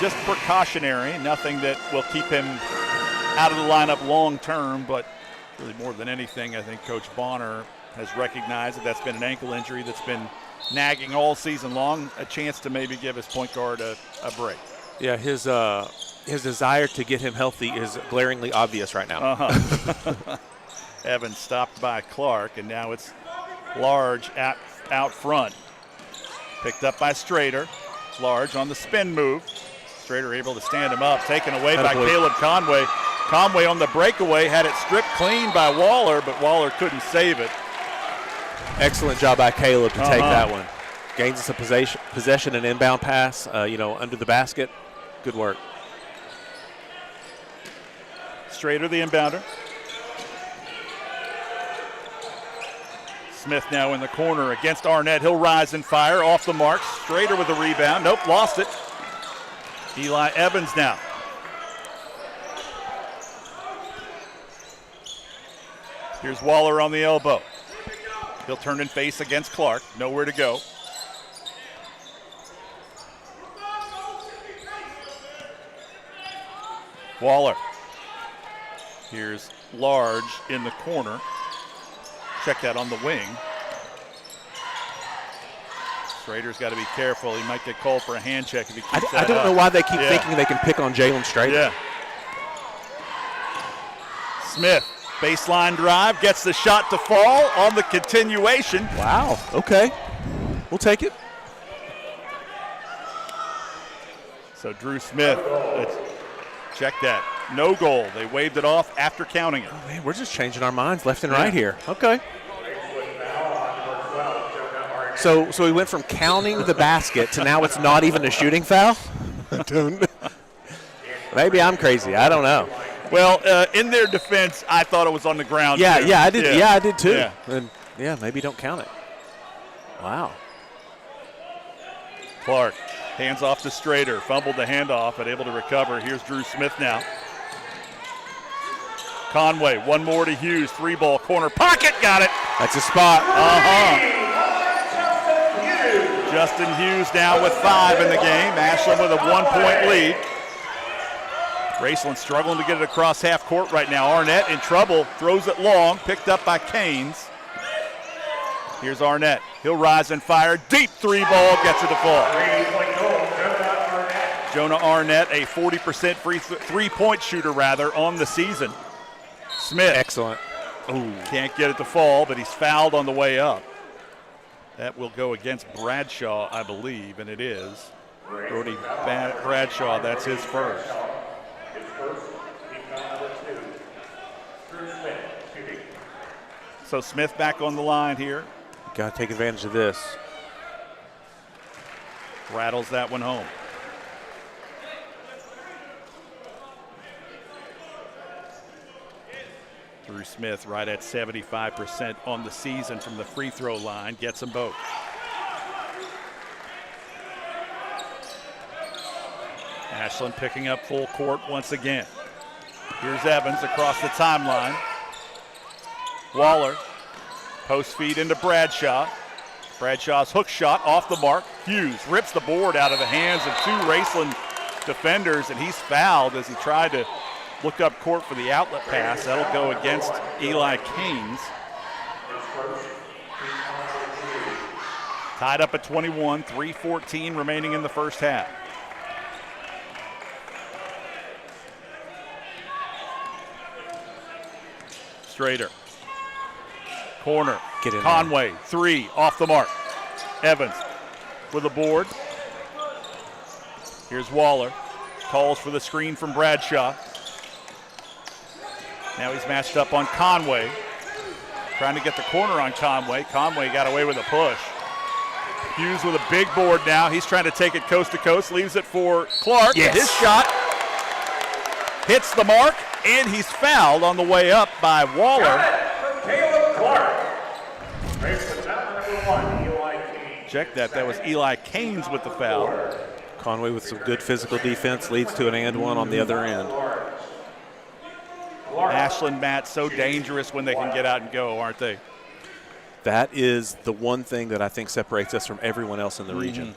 Just precautionary, nothing that will keep him out of the lineup long term, but really more than anything, I think Coach Bonner has recognized that that's been an ankle injury that's been nagging all season long, a chance to maybe give his point guard a break. Yeah, his desire to get him healthy is glaringly obvious right now. Evans stopped by Clark, and now it's Large out front. Picked up by Strader. Large on the spin move. Strader able to stand him up, taken away by Caleb Conway. Conway on the breakaway had it stripped clean by Waller, but Waller couldn't save it. Excellent job by Caleb to take that one. Gains us a possession and inbound pass, under the basket. Good work. Strader, the inbounder. Smith now in the corner against Arnett. He'll rise and fire off the mark. Strader with the rebound. Nope, lost it. Eli Evans now. Here's Waller on the elbow. He'll turn and face against Clark. Nowhere to go. Waller. Here's Large in the corner. Check that on the wing. Strader's got to be careful. He might get called for a hand check if he keeps that I don't up. know why they keep thinking they can pick on Jalen Strader. Yeah. Smith, baseline drive, gets the shot to fall on the continuation. Wow, okay. We'll take it. So Drew Smith, check that. no goal. They waved it off after counting it. Oh, man, we're just changing our minds left and right here. Okay. So we went from counting the basket to now it's not even a shooting foul? Maybe I'm crazy. I don't know. Well, in their defense, I thought it was on the ground. Yeah, too. I did. Yeah, I did too. Yeah. And maybe don't count it. Wow. Clark hands off to Strader, fumbled the handoff, but able to recover. Here's Drew Smith now. Conway, one more to Hughes, 3-ball corner pocket, got it. That's a spot. Justin Hughes now with 5 in the game. Ashland with a 1-point lead. Raceland struggling to get it across half court right now. Arnett in trouble, throws it long, picked up by Canes. Here's Arnett. He'll rise and fire. Deep 3-ball, gets it to fall. Jonah Arnett, a 40% three-point shooter on the season. Smith. Excellent. Ooh, can't get it to fall, but he's fouled on the way up. That will go against Bradshaw, I believe, and it is. Brody Bradshaw, that's his first. So Smith back on the line here. Got to take advantage of this. Rattles that one home. Drew Smith right at 75% on the season from the free throw line. Gets them both. Ashland picking up full court once again. Here's Evans across the timeline. Waller, post feed into Bradshaw. Bradshaw's hook shot off the mark. Hughes rips the board out of the hands of 2 Raceland defenders, and he's fouled as he tried to look up court for the outlet pass. That'll go against Eli Canes. Tied up at 21, 3:14 remaining in the first half. Strader. Corner. Get in Conway, 3, off the mark. Evans with a board. Here's Waller. Calls for the screen from Bradshaw. Now he's matched up on Conway. Trying to get the corner on Conway. Conway got away with a push. Hughes with a big board now. He's trying to take it coast to coast. Leaves it for Clark. Yes. His shot hits the mark, and he's fouled on the way up by Waller. Check that. That was Eli Canes with the foul. Conway with some good physical defense leads to an and one on the other end. Ashland, Matt, so dangerous when they can get out and go, aren't they? That is the one thing that I think separates us from everyone else in the region.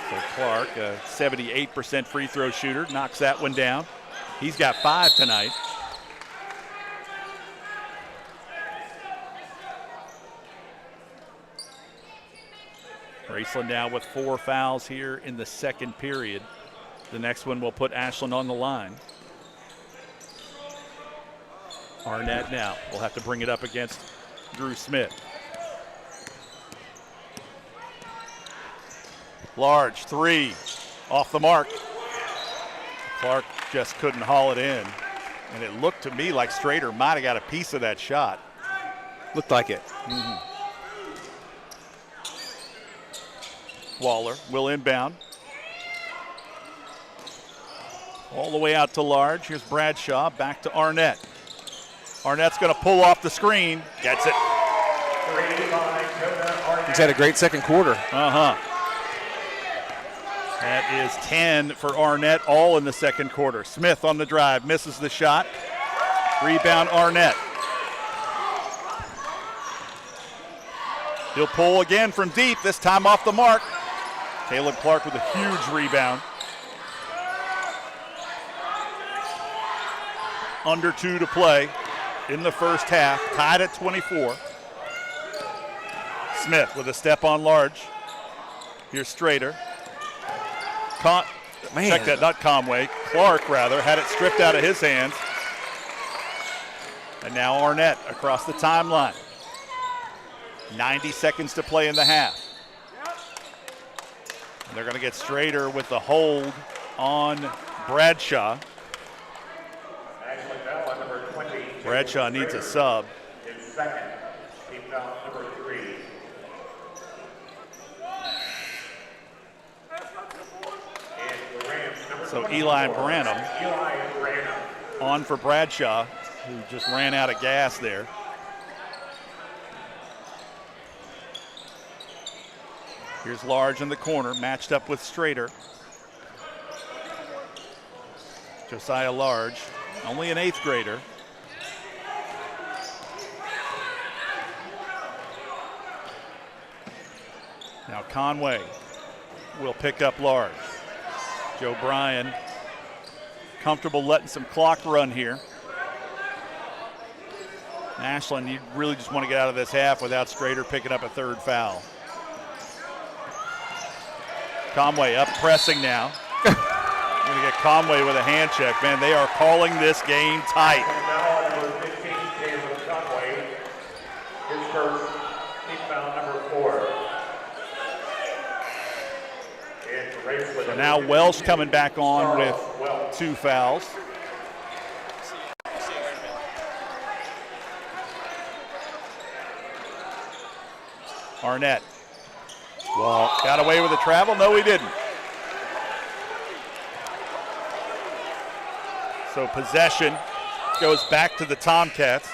So Clark, a 78% free throw shooter, knocks that one down. He's got 5 tonight. Raceland now with 4 fouls here in the second period. The next one will put Ashland on the line. Arnett now will have to bring it up against Drew Smith. Large 3, off the mark. Clark just couldn't haul it in. And it looked to me like Strader might have got a piece of that shot. Looked like it. Waller will inbound. All the way out to Large. Here's Bradshaw, back to Arnett. Arnett's going to pull off the screen. Gets it. He's had a great second quarter. That is 10 for Arnett, all in the second quarter. Smith on the drive, misses the shot. Rebound Arnett. He'll pull again from deep, this time off the mark. Caleb Clark with a huge rebound. Under 2 to play in the first half, tied at 24. Smith with a step on Large. Here's Strader. Check that, not Conway. Clark, rather, had it stripped out of his hands. And now Arnett across the timeline. 90 seconds to play in the half. And they're going to get Strader with the hold on Bradshaw. Ashland foul on number 20. Bradshaw needs a sub. His second. Team foul number 3. And the Rams, number So 24. Eli Branham Branham. on for Bradshaw, who just ran out of gas there. Here's Large in the corner, matched up with Strader. Josiah Large, only an 8th grader. Now Conway will pick up Large. Joe Bryan comfortable letting some clock run here. Ashland, you really just want to get out of this half without Strader picking up a 3rd foul. Conway up pressing now. We're going to get Conway with a hand check. Man, they are calling this game tight. Now number 15, Caleb Conway. His first, team foul number 4. And for Raceland. So now Welsh coming back on with 2 fouls. Arnett. Well, got away with the travel? No, he didn't. So possession goes back to the Tomcats.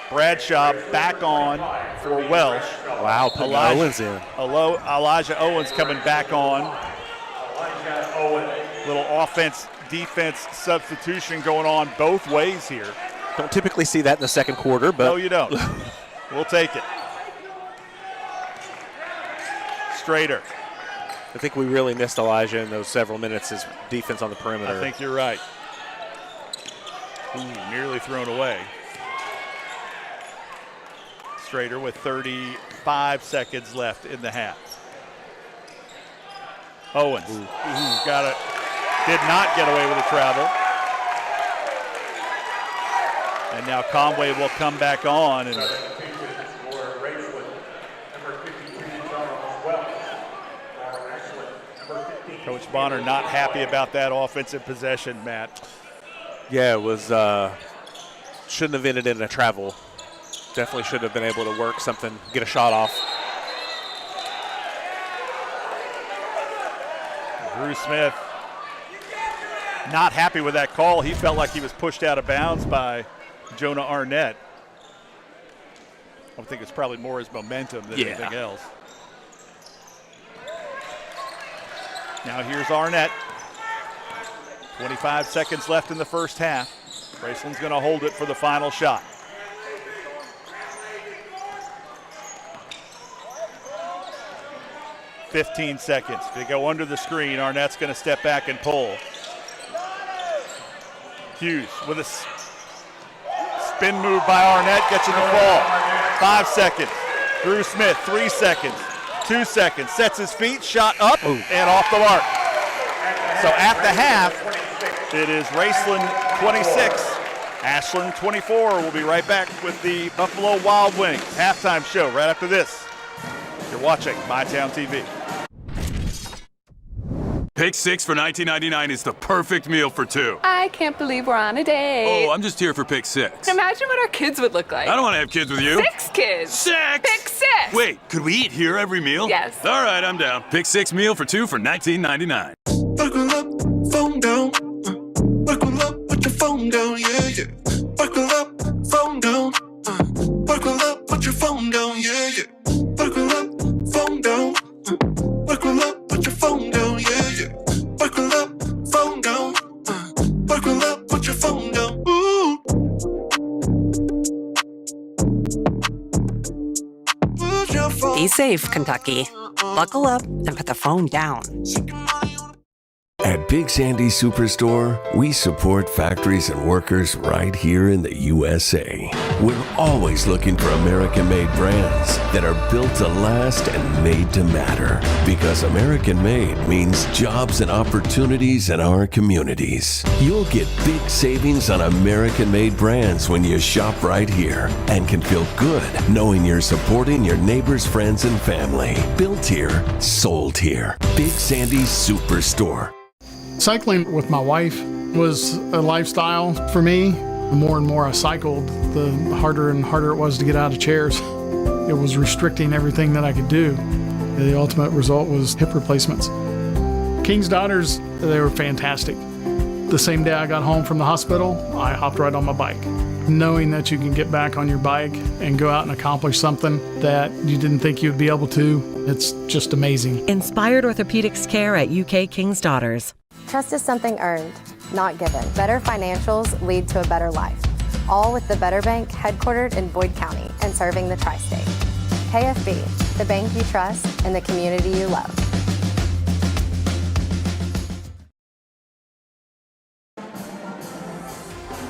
Bradshaw back on for Welsh. Wow, putting Owens in. Elijah Owens coming back on. Elijah Owens. Little offense-defense substitution going on both ways here. Don't typically see that in the second quarter, but no, you don't. We'll take it. Strader. I think we really missed Elijah in those several minutes, his defense on the perimeter. I think you're right. Ooh, nearly thrown away. Strader with 35 seconds left in the half. Owens, got it. Did not get away with the travel. And now Conway will come back on. And Coach Bonner not happy about that offensive possession, Matt. Yeah, it was shouldn't have ended in a travel. Definitely should have been able to work something, get a shot off. Drew Smith not happy with that call. He felt like he was pushed out of bounds by Jonah Arnett. I think it's probably more his momentum than anything else. Now here's Arnett. 25 seconds left in the first half. Raceland's going to hold it for the final shot. $15 seconds. They go under the screen. Arnett's going to step back and pull. Hughes with a spin move by Arnett gets in the fall. 5 seconds. Drew Smith, 3 seconds. 2 seconds. Sets his feet, shot up, and off the mark. So at the half, it is Raceland 26, Ashland 24. We'll be right back with the Buffalo Wild Wings halftime show right after this. You're watching MyTown TV. Pick 6 for $19.99 is the perfect meal for 2. I can't believe we're on a date. Oh, I'm just here for pick 6. Imagine what our kids would look like. I don't want to have kids with you. 6 kids. 6! Pick 6! Wait, could we eat here every meal? Yes. All right, I'm down. Pick 6 meal for 2 for $19.99. Buckle up, phone down. Buckle up, put your phone down, yeah, yeah. Buckle up, phone down. Buckle up, put your phone down, yeah, yeah. Buckle up, phone down. Buckle up, put your phone down, yeah, yeah. Buckle up, phone down. Buckle up, put your phone down. Ooh. Put your phone. Be safe, Kentucky. Buckle up and put the phone down. At Big Sandy Superstore, we support factories and workers right here in the USA. We're always looking for American-made brands that are built to last and made to matter. Because American-made means jobs and opportunities in our communities. You'll get big savings on American-made brands when you shop right here and can feel good knowing you're supporting your neighbors, friends, and family. Built here, sold here. Big Sandy Superstore. Cycling with my wife was a lifestyle for me. The more and more I cycled, the harder and harder it was to get out of chairs. It was restricting everything that I could do. The ultimate result was hip replacements. King's Daughters, they were fantastic. The same day I got home from the hospital, I hopped right on my bike. Knowing that you can get back on your bike and go out and accomplish something that you didn't think you'd be able to, it's just amazing. Inspired orthopedics care at UK King's Daughters. Trust is something earned, not given. Better financials lead to a better life. All with the Better Bank, headquartered in Boyd County and serving the tri-state. KFB, the bank you trust and the community you love.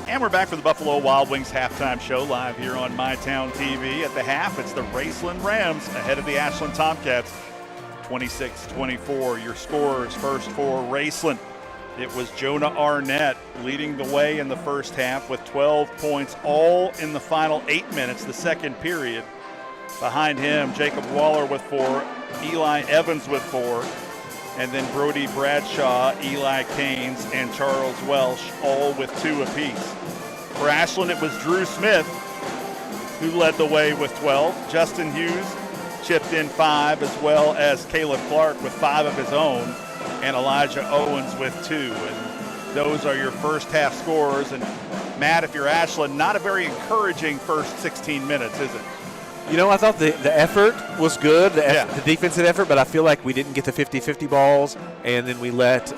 And we're back for the Buffalo Wild Wings halftime show live here on MyTown TV. At the half, it's the Raceland Rams ahead of the Ashland Tomcats, 26-24. Your scorers first for Raceland. It was Jonah Arnett leading the way in the first half with 12 points, all in the final 8 minutes, the second period. Behind him, Jacob Waller with 4, Eli Evans with 4, and then Brody Bradshaw, Eli Caines, and Charles Welsh, all with 2 apiece. For Ashland, it was Drew Smith who led the way with 12. Justin Hughes chipped in 5, as well as Caleb Clark with 5 of his own, and Elijah Owens with 2. And those are your first half scores. And Matt, if you're Ashland, not a very encouraging first 16 minutes, is it? You know, I thought the effort was good, the defensive effort, but I feel like we didn't get the 50-50 balls, and then we let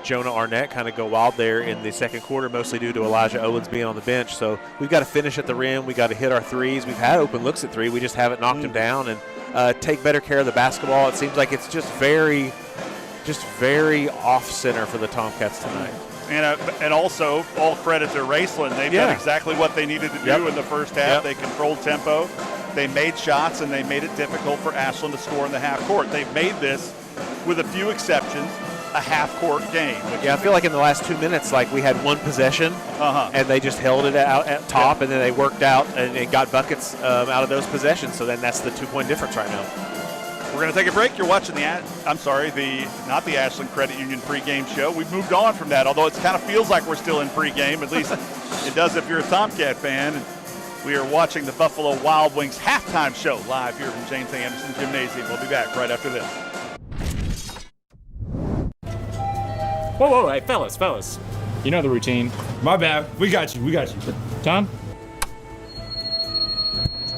Jonah Arnett kind of go wild there in the second quarter, mostly due to Elijah Owens being on the bench. So we've got to finish at the rim. We've got to hit our threes. We've had open looks at 3. We just haven't knocked them down and take better care of the basketball. It seems like it's just very off-center for the Tomcats tonight. And also, all credit to Raceland. They've done exactly what they needed to do in the first half. They controlled tempo. They made shots, and they made it difficult for Ashland to score in the half court. They've made this, with a few exceptions, a half-court game. Yeah, I feel like in the last 2 minutes, like we had one possession, and they just held it out at top, and then they worked out and got buckets out of those possessions. So then that's the 2-point difference right now. We're going to take a break. You're watching not the Ashland Credit Union pregame show. We've moved on from that, although it kind of feels like we're still in pregame. At least it does if you're a Tomcat fan. And we are watching the Buffalo Wild Wings halftime show live here from James A. Anderson Gymnasium. We'll be back right after this. Whoa, hey, fellas. You know the routine. My bad. We got you. Tom?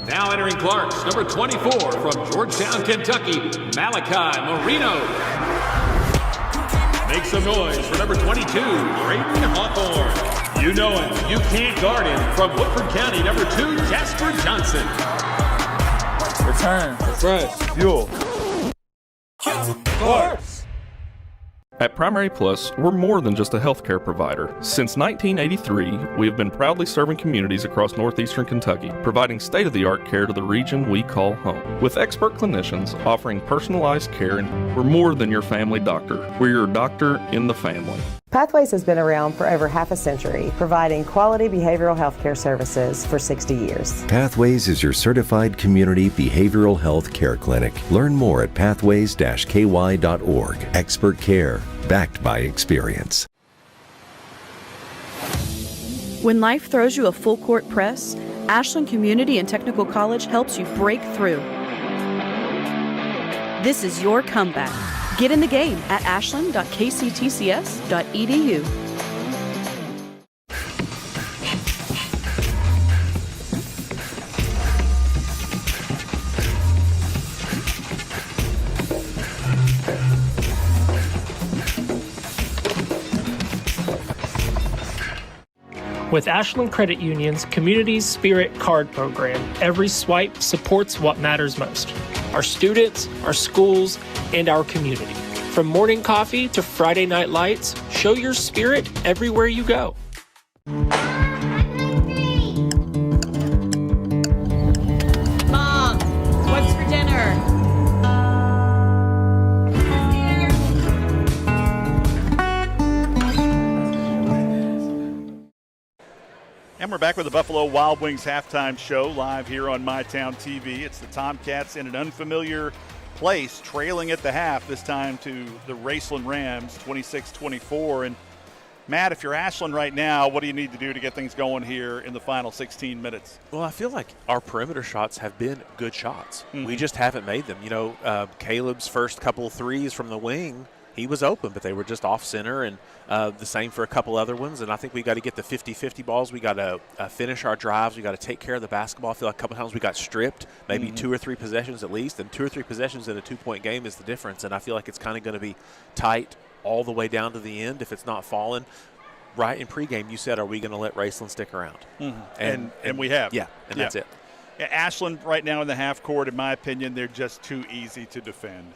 Now entering Clarks, number 24 from Georgetown, Kentucky, Malachi Marino. Make some noise for number 22, Braden Hawthorne. You know him, you can't guard him, from Woodford County, number 2, Jasper Johnson. Return, refresh, fuel. Clarks. At Primary Plus, we're more than just a healthcare provider. Since 1983, we have been proudly serving communities across northeastern Kentucky, providing state-of-the-art care to the region we call home. With expert clinicians offering personalized care, and we're more than your family doctor. We're your doctor in the family. Pathways has been around for over half a century, providing quality behavioral health care services for 60 years. Pathways is your certified community behavioral health care clinic. Learn more at pathways-ky.org. Expert care, backed by experience. When life throws you a full court press, Ashland Community and Technical College helps you break through. This is your comeback. Get in the game at ashland.kctcs.edu. With Ashland Credit Union's Community Spirit Card Program, every swipe supports what matters most: our students, our schools, and our community. From morning coffee to Friday night lights, show your spirit everywhere you go. Mom, what's for dinner? And we're back with the Buffalo Wild Wings halftime show live here on MyTown TV. It's the Tomcats in an unfamiliar place, trailing at the half, this time to the Raceland Rams, 26-24. And Matt, if you're Ashland right now, what do you need to do to get things going here in the final 16 minutes? Well, I feel like our perimeter shots have been good shots. We just haven't made them. You know, Caleb's first couple of threes from the wing, he was open, but they were just off center, and the same for a couple other ones. And I think we got to get the 50-50 balls. We got to finish our drives. We got to take care of the basketball. I feel like a couple times we got stripped, maybe 2 or 3 possessions at least, and 2 or 3 possessions in a 2-point game is the difference. And I feel like it's kind of going to be tight all the way down to the end if it's not falling. Right in pregame, you said, are we going to let Raceland stick around? And we have. Yeah, and that's it. Yeah, Ashland right now in the half court, in my opinion, they're just too easy to defend.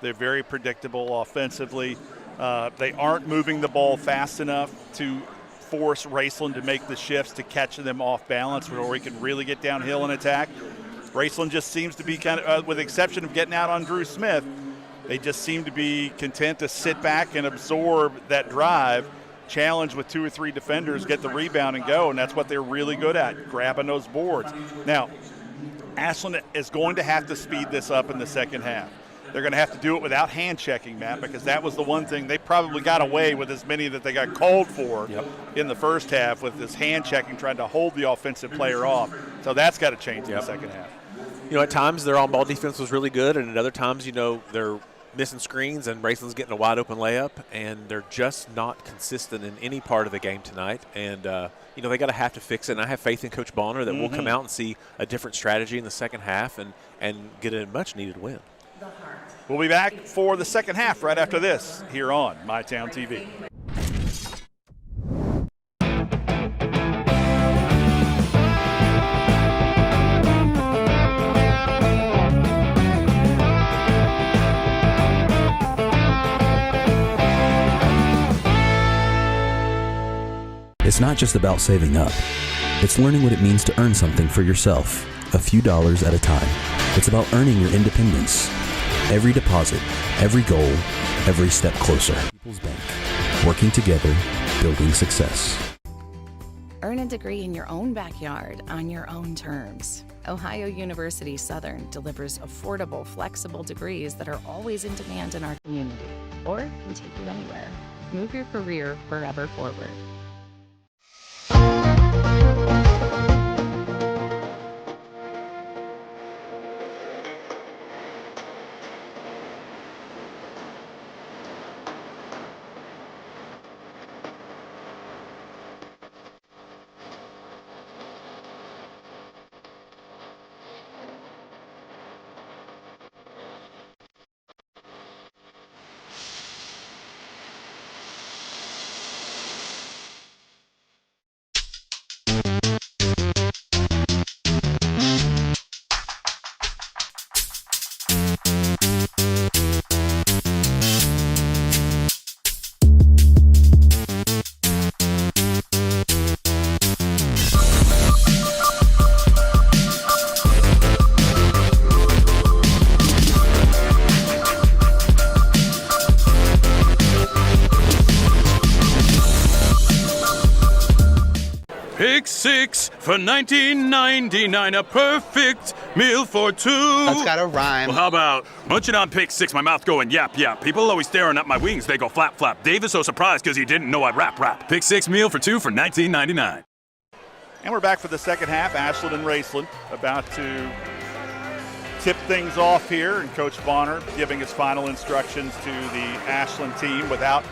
They're very predictable offensively. They aren't moving the ball fast enough to force Raceland to make the shifts to catch them off balance where we can really get downhill and attack. Raceland just seems to be kind of, with the exception of getting out on Drew Smith, they just seem to be content to sit back and absorb that drive, challenge with 2 or 3 defenders, get the rebound and go, and that's what they're really good at, grabbing those boards. Now, Ashland is going to have to speed this up in the second half. They're going to have to do it without hand checking, Matt, because that was the one thing they probably got away with, as many that they got called for in the first half, with this hand checking, trying to hold the offensive player off. So that's got to change in the second half. You know, at times their on-ball defense was really good, and at other times, you know, they're missing screens and Raceland's getting a wide-open layup, and they're just not consistent in any part of the game tonight. And, you know, they got to have to fix it. And I have faith in Coach Bonner that we'll come out and see a different strategy in the second half and get a much-needed win. We'll be back for the second half right after this here on MyTown TV. It's not just about saving up. It's learning what it means to earn something for yourself, a few dollars at a time. It's about earning your independence. Every deposit, every goal, every step closer. People's Bank. Working together, building success. Earn a degree in your own backyard on your own terms. Ohio University Southern delivers affordable, flexible degrees that are always in demand in our community, or can take you anywhere. Move your career forever forward. Pick 6 for $19.99, a perfect meal for 2. That's gotta rhyme. Well, how about munching on Pick 6, my mouth going yap, yap. People always staring at my wings, they go flap, flap. Dave is so surprised because he didn't know I'd rap, rap. Pick 6 meal for 2 for $19.99. And we're back for the second half. Ashland and Raceland about to tip things off here, and Coach Bonner giving his final instructions to the Ashland team without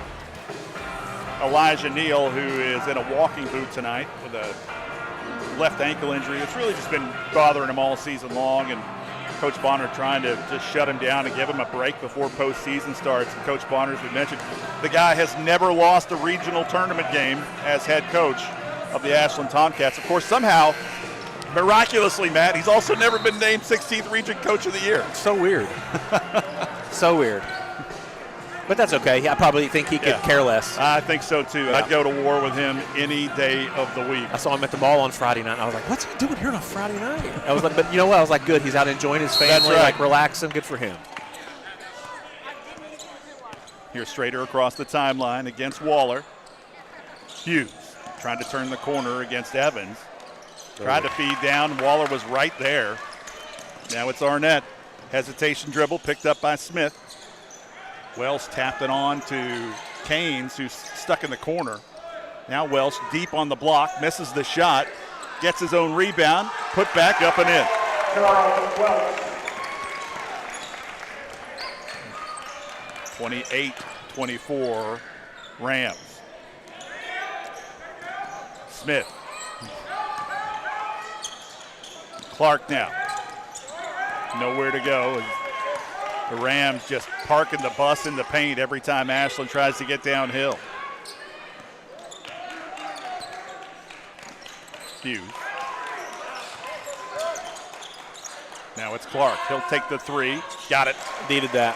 Elijah Neal, who is in a walking boot tonight with a left ankle injury. It's really just been bothering him all season long, and Coach Bonner trying to just shut him down and give him a break before postseason starts. And Coach Bonner, as we mentioned, the guy has never lost a regional tournament game as head coach of the Ashland Tomcats. Of course, somehow, miraculously, Matt, he's also never been named 16th Region Coach of the Year. So weird. So weird. But that's okay. I probably think he could care less. I think so, too. Yeah. I'd go to war with him any day of the week. I saw him at the mall on Friday night, and I was like, what's he doing here on a Friday night? I was like, but you know what? I was like, good. He's out enjoying his family, That's right. like relaxing. Good for him. Here's Strader across the timeline against Waller. Hughes trying to turn the corner against Evans. Tried to feed down. Waller was right there. Now it's Arnett. Hesitation dribble picked up by Smith. Wells tapped it on to Canes, who's stuck in the corner. Now Welsh deep on the block, misses the shot, gets his own rebound, put back up and in. 28-24 Rams. Smith. Clark now. Nowhere to go. The Rams just parking the bus in the paint every time Ashland tries to get downhill. Hughes. Now it's Clark. He'll take the three. Got it. Needed that.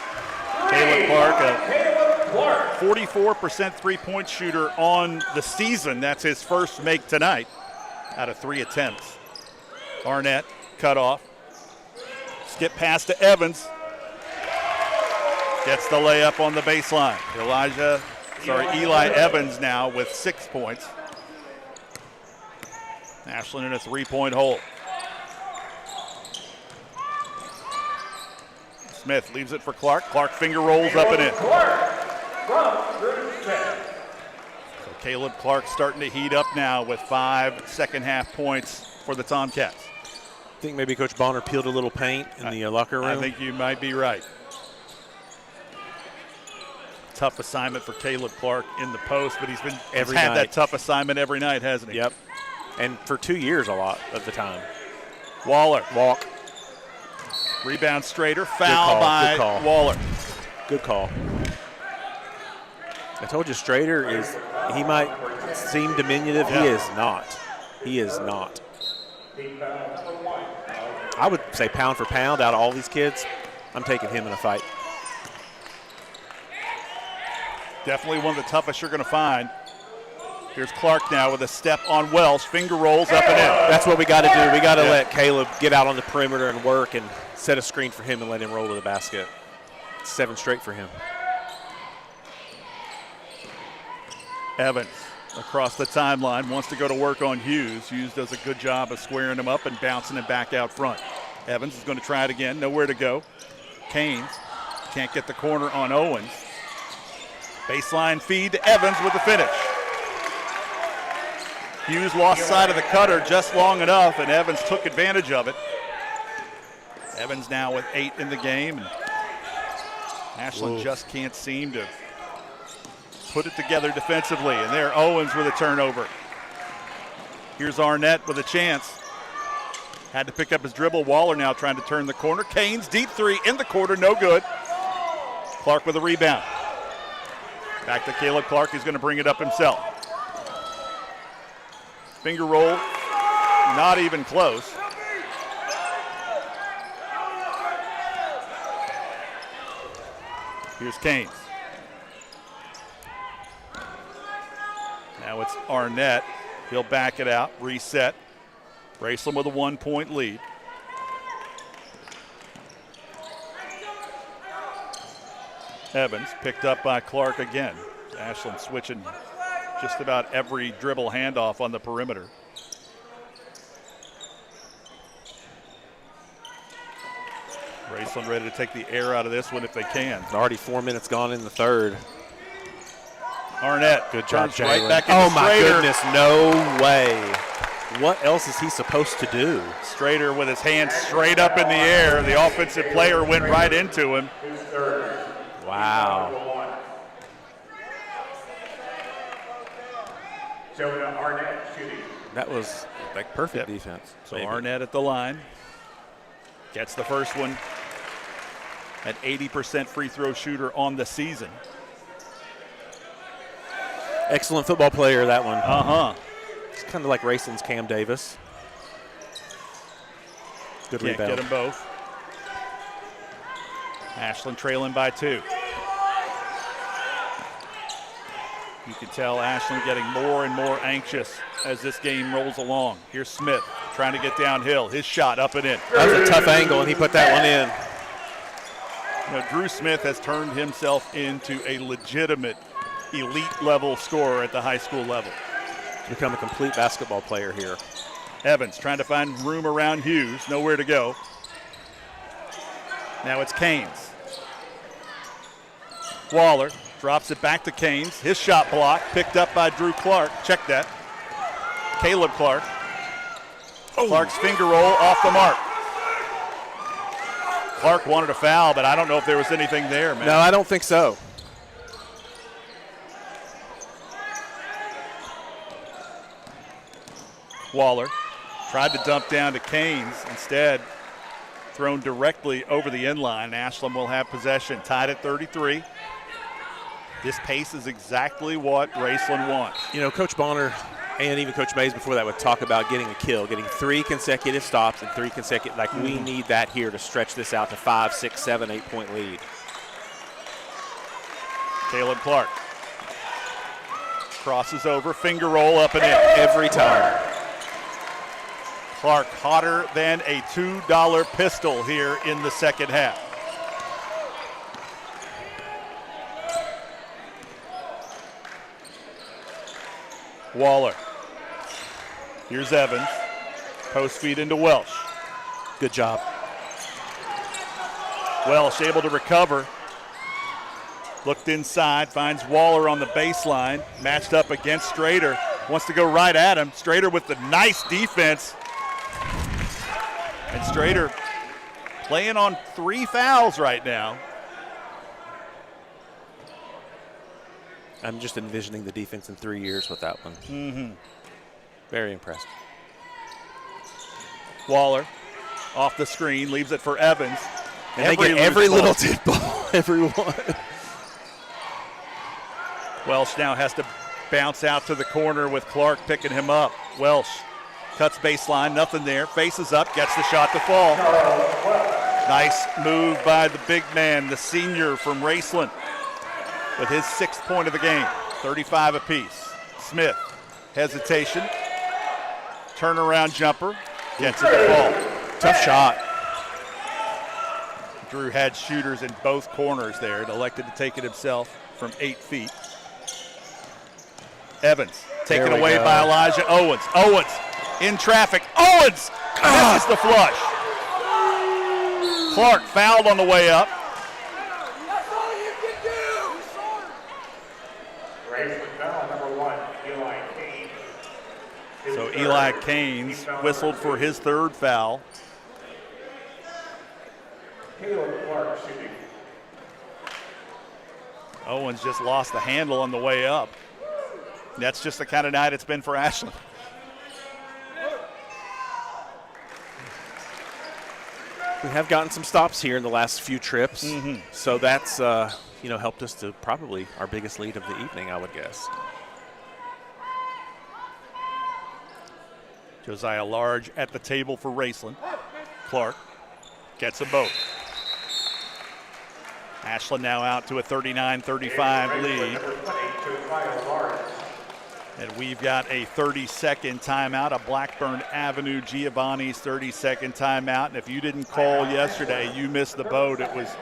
Caleb Clark, a 44% three-point shooter on the season. That's his first make tonight out of 3 attempts. Arnett cut off. Skip pass to Evans. Gets the layup on the baseline. Eli Evans now with 6 points. Ashland in a 3-point hole. Smith leaves it for Clark. Clark finger rolls up and in. So Caleb Clark starting to heat up now with 5 second-half points for the Tomcats. I think maybe Coach Bonner peeled a little paint in the locker room. I think you might be right. Tough assignment for Caleb Clark in the post, but he's had that tough assignment every night, hasn't he? Yep. And for 2 years a lot of the time. Waller. Walk. Rebound Strader. Foul by Waller. Good call. I told you Strader he might seem diminutive. Yeah. He is not. He is not. I would say pound for pound out of all these kids, I'm taking him in a fight. Definitely one of the toughest you're going to find. Here's Clark now with a step on Welsh. Finger rolls up and in. That's what we got to do. We got to let Caleb get out on the perimeter and work and set a screen for him and let him roll to the basket. 7 straight for him. Evans across the timeline wants to go to work on Hughes. Hughes does a good job of squaring him up and bouncing him back out front. Evans is going to try it again. Nowhere to go. Canes can't get the corner on Owens. Baseline feed to Evans with the finish. Hughes lost sight of the cutter just long enough, and Evans took advantage of it. Evans now with 8 in the game. And Ashland just can't seem to put it together defensively. And there, Owens with a turnover. Here's Arnett with a chance. Had to pick up his dribble. Waller now trying to turn the corner. Canes, deep three in the quarter, no good. Clark with a rebound. Back to Caleb Clark. He's going to bring it up himself. Finger roll, not even close. Here's Canes. Now it's Arnett. He'll back it out, reset. Raceland with a 1-point lead. Evans picked up by Clark again. Ashland switching just about every dribble handoff on the perimeter. Raceland ready to take the air out of this one if they can. Already 4 minutes gone in the third. Arnett, good job, right back into oh my Strader. Goodness, no way. What else is he supposed to do? Strader with his hands straight up in the air. The offensive player went right into him. Wow. That was like perfect defense. So Arnett at the line. Gets the first one. An 80% free throw shooter on the season. Excellent football player, that one. Uh-huh. It's kind of like Raceland's Cam Davis. Good Can't rebound. Get them both. Ashland trailing by 2. You can tell Ashland getting more and more anxious as this game rolls along. Here's Smith trying to get downhill. His shot up and in. That was a tough angle, and he put that one in. You know, Drew Smith has turned himself into a legitimate elite-level scorer at the high school level. Become a complete basketball player here. Evans trying to find room around Hughes. Nowhere to go. Now it's Canes. Waller Drops it back to Canes. His shot blocked, picked up by Drew Clark. Check that. Caleb Clark. Clark's finger roll off the mark. Clark wanted a foul, but I don't know if there was anything there, man. No, I don't think so. Waller tried to dump down to Canes. Instead, thrown directly over the inline. Ashland will have possession, tied at 33. This pace is exactly what Raceland wants. You know, Coach Bonner and even Coach Mays before that would talk about getting a kill, getting 3 consecutive stops and 3 consecutive. Like, we need that here to stretch this out to 5, 6, 7, 8 point lead. Caleb Clark crosses over, finger roll up and in. Every time. Clark hotter than a $2 pistol here in the second half. Waller. Here's Evans. Post feed into Welsh. Good job. Welsh able to recover. Looked inside, finds Waller on the baseline. Matched up against Strader. Wants to go right at him. Strader with the nice defense. And Strader playing on 3 fouls right now. I'm just envisioning the defense in 3 years with that one. Mm-hmm. Very impressed. Waller off the screen, leaves it for Evans. And they get every little tip ball, everyone. Welsh now has to bounce out to the corner with Clark picking him up. Welsh cuts baseline, nothing there, faces up, gets the shot to fall. Nice move by the big man, the senior from Raceland, with his 6th point of the game, 35 apiece. Smith, hesitation, turnaround jumper, gets it to fall. Tough shot. Drew had shooters in both corners there and elected to take it himself from 8 feet. Evans taken away by Elijah Owens. Owens in traffic. Owens misses the flush. Clark fouled on the way up. So Eli Canes whistled for his 3rd foul. Owens just lost the handle on the way up. That's just the kind of night it's been for Ashland. We have gotten some stops here in the last few trips, so that's helped us to probably our biggest lead of the evening, I would guess. Josiah Large at the table for Raceland. Clark gets them both. Ashland now out to a 39-35 lead. And we've got a 30-second timeout, a Blackburn Avenue Giovanni's 30-second timeout. And if you didn't call yesterday, you missed the boat. It was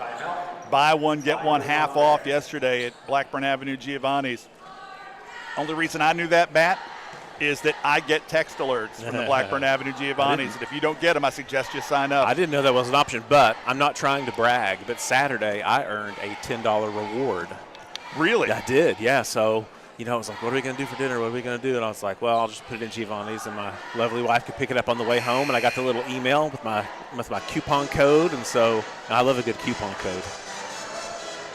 buy one, get one half off yesterday at Blackburn Avenue Giovanni's. Only reason I knew that, Matt, is that I get text alerts from the Blackburn Avenue Giovanni's. And if you don't get them, I suggest you sign up. I didn't know that was an option, but I'm not trying to brag, but Saturday I earned a $10 reward. Really? I did, yeah. So, I was like, what are we going to do for dinner? What are we going to do? And I was like, well, I'll just put it in Giovanni's, and my lovely wife could pick it up on the way home. And I got the little email with my coupon code, and so I love a good coupon code.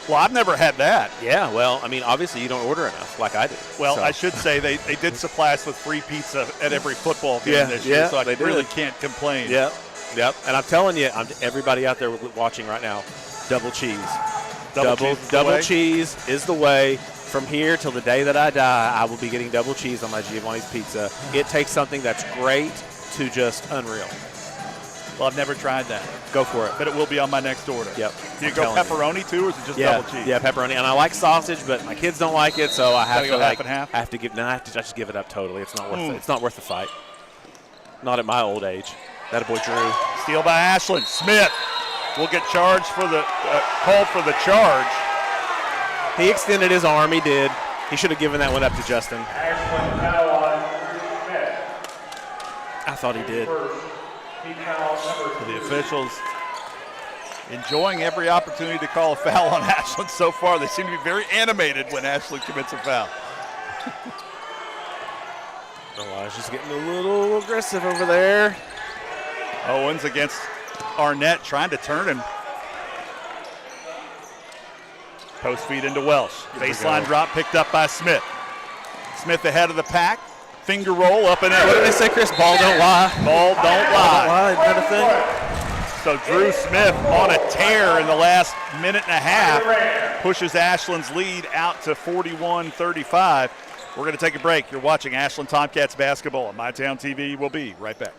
Well, I've never had that. Yeah, well, obviously you don't order enough like I do. Well, so. I should say they did supply us with free pizza at every football game this year, so I really can't complain. Yep. And I'm telling you, everybody out there watching right now, double cheese. Double cheese is the way. From here till the day that I die, I will be getting double cheese on my Giovanni's pizza. It takes something that's great to just unreal. Well, I've never tried that. Go for it. But it will be on my next order. Yep. Do you go pepperoni too, or is it just double cheese? Yeah, pepperoni. And I like sausage, but my kids don't like it, so I have to go half and half. I have to just give it up totally. It's not worth it. It's not worth the fight. Not at my old age. That a boy Drew. Steal by Ashland. Smith will get charged for the called for the charge. He extended his arm. He did. He should have given that one up to Justin. I thought he did. The officials enjoying every opportunity to call a foul on Ashland so far. They seem to be very animated when Ashland commits a foul. Elijah's getting a little aggressive over there. Owens against Arnett, trying to turn him. Post feed into Welsh. Baseline drop picked up by Smith. Smith ahead of the pack. Finger roll up and in. What did they say, Chris? Ball don't lie. Ball don't lie. Isn't that a thing? So Drew Smith on a tear in the last minute and a half pushes Ashland's lead out to 41-35. We're going to take a break. You're watching Ashland Tomcats basketball on MyTown TV. We'll be right back.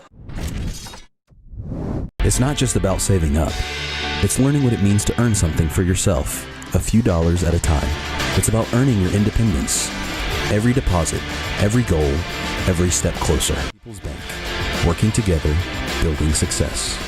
It's not just about saving up. It's learning what it means to earn something for yourself, a few dollars at a time. It's about earning your independence. Every deposit, every goal, every step closer. People's Bank. Working together, building success.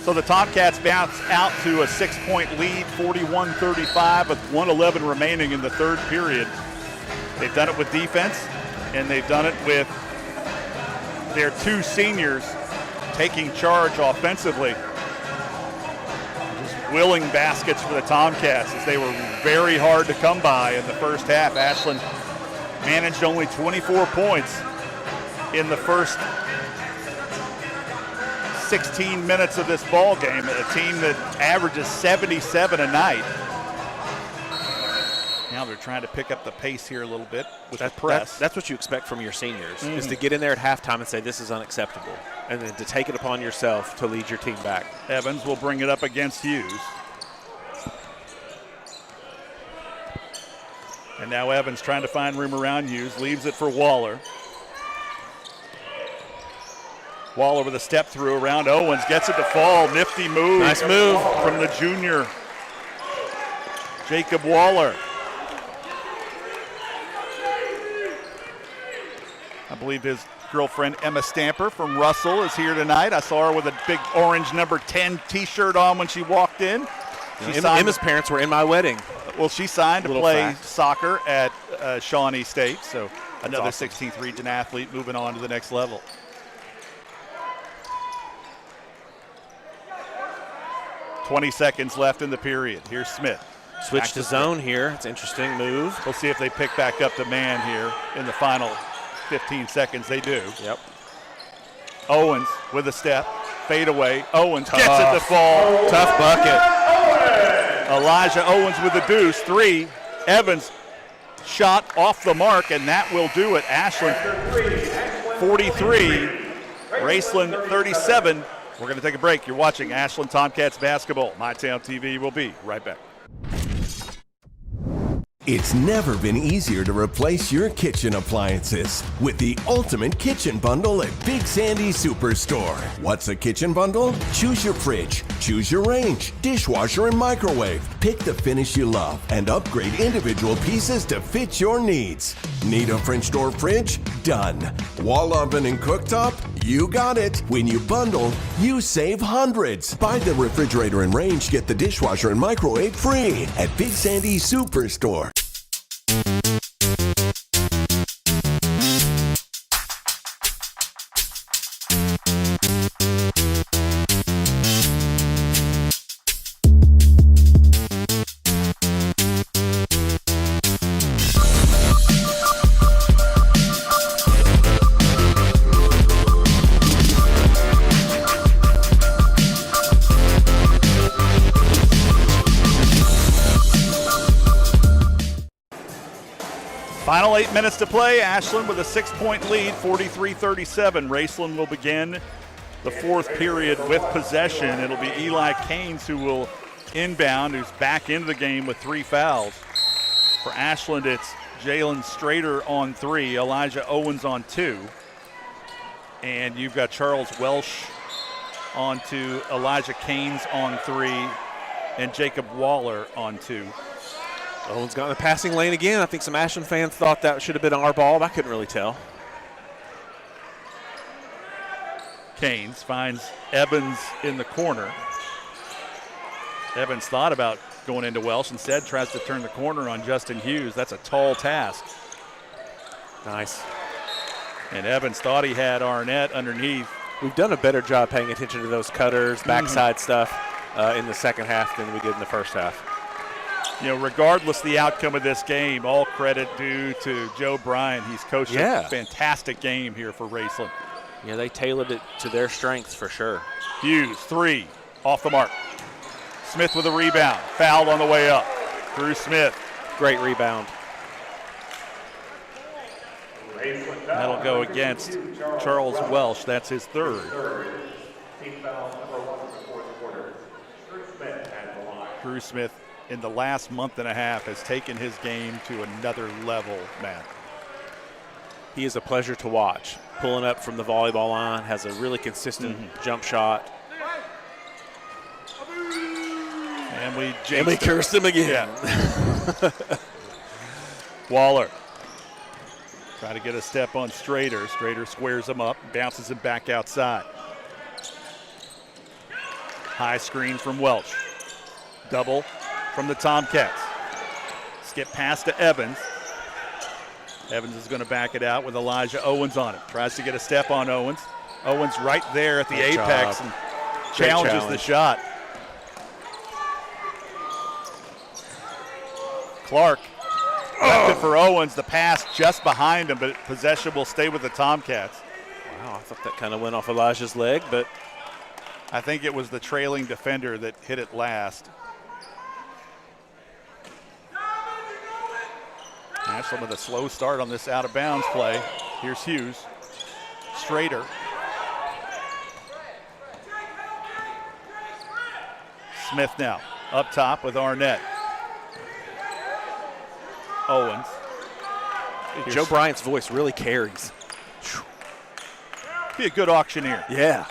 So the Tomcats bounce out to a 6-point lead, 41-35 with 1:11 remaining in the third period. They've done it with defense, and they've done it with their two seniors taking charge offensively. Just willing baskets for the Tomcats as they were very hard to come by in the first half. Ashland managed only 24 points in the first 16 minutes of this ball game, a team that averages 77 a night. Now they're trying to pick up the pace here a little bit with the press. That's what you expect from your seniors, is to get in there at halftime and say this is unacceptable, and then to take it upon yourself to lead your team back. Evans will bring it up against Hughes. And now Evans trying to find room around Hughes, leaves it for Waller. Waller with a step through around Owens, gets it to fall. Nifty move. Nice move from the junior, Jacob Waller. I believe his girlfriend Emma Stamper from Russell is here tonight. I saw her with a big orange number 10 t-shirt on when she walked in. Emma's parents were in my wedding. Well, she signed to play soccer at Shawnee State, so another awesome. 16th region athlete moving on to the next level. .20 seconds left in the period. Here's Smith. Switch to zone here. It's an interesting move. We'll see if they pick back up the man here in the final 15 seconds. They do. Yep. Owens with a step. Fade away. Owens gets it to fall. Tough bucket. Elijah Owens with the deuce. 3. Evans shot off the mark, and that will do it. Ashland 43. Raceland 37. We're going to take a break. You're watching Ashland Tomcats basketball. MyTown TV will be right back. It's never been easier to replace your kitchen appliances with the ultimate kitchen bundle at Big Sandy Superstore. What's a kitchen bundle? Choose your fridge, choose your range, dishwasher, and microwave. Pick the finish you love and upgrade individual pieces to fit your needs. Need a French door fridge? Done. Wall oven and cooktop? You got it. When you bundle, you save hundreds. Buy the refrigerator and range, get the dishwasher and microwave free at Big Sandy Superstore. Final 8 minutes to play. Ashland with a 6-point lead, 43-37. Raceland will begin the fourth period with possession. It'll be Eli Caines who will inbound, who's back into the game with 3 fouls. For Ashland, it's Jalen Strader on 3, Elijah Owens on 2. And you've got Charles Welsh on to Elijah Canes on 3, and Jacob Waller on 2. Owens got in the passing lane again. I think some Ashland fans thought that should have been our ball, but I couldn't really tell. Canes finds Evans in the corner. Evans thought about going into Welsh. Instead, tries to turn the corner on Justin Hughes. That's a tall task. Nice. And Evans thought he had Arnett underneath. We've done a better job paying attention to those cutters, backside stuff in the second half than we did in the first half. You know, regardless the outcome of this game, all credit due to Joe Bryan. He's coached a fantastic game here for Raceland. Yeah, they tailored it to their strengths for sure. Hughes, 3, off the mark. Smith with a rebound, fouled on the way up. Drew Smith. Great rebound. That'll go against Charles Welsh. That's his 3rd. Drew Smith in the last month and a half has taken his game to another level, Matt. He is a pleasure to watch. Pulling up from the volleyball line, has a really consistent jump shot. And we cursed him again. Yeah. Waller. Try to get a step on Strader. Strader squares him up, bounces him back outside. High screen from Welch. Double from the Tomcats. Skip pass to Evans. Evans is going to back it out with Elijah Owens on it. Tries to get a step on Owens. Owens right there at the apex and challenges the shot. Clark left it for Owens. The pass just behind him, but possession will stay with the Tomcats. Wow, I thought that kind of went off Elijah's leg, but I think it was the trailing defender that hit it last. Ashland with a slow start on this out-of-bounds play. Here's Hughes. Strader. Smith now up top with Arnett. Owens. Joe Bryant's voice really carries. Be a good auctioneer. Yeah.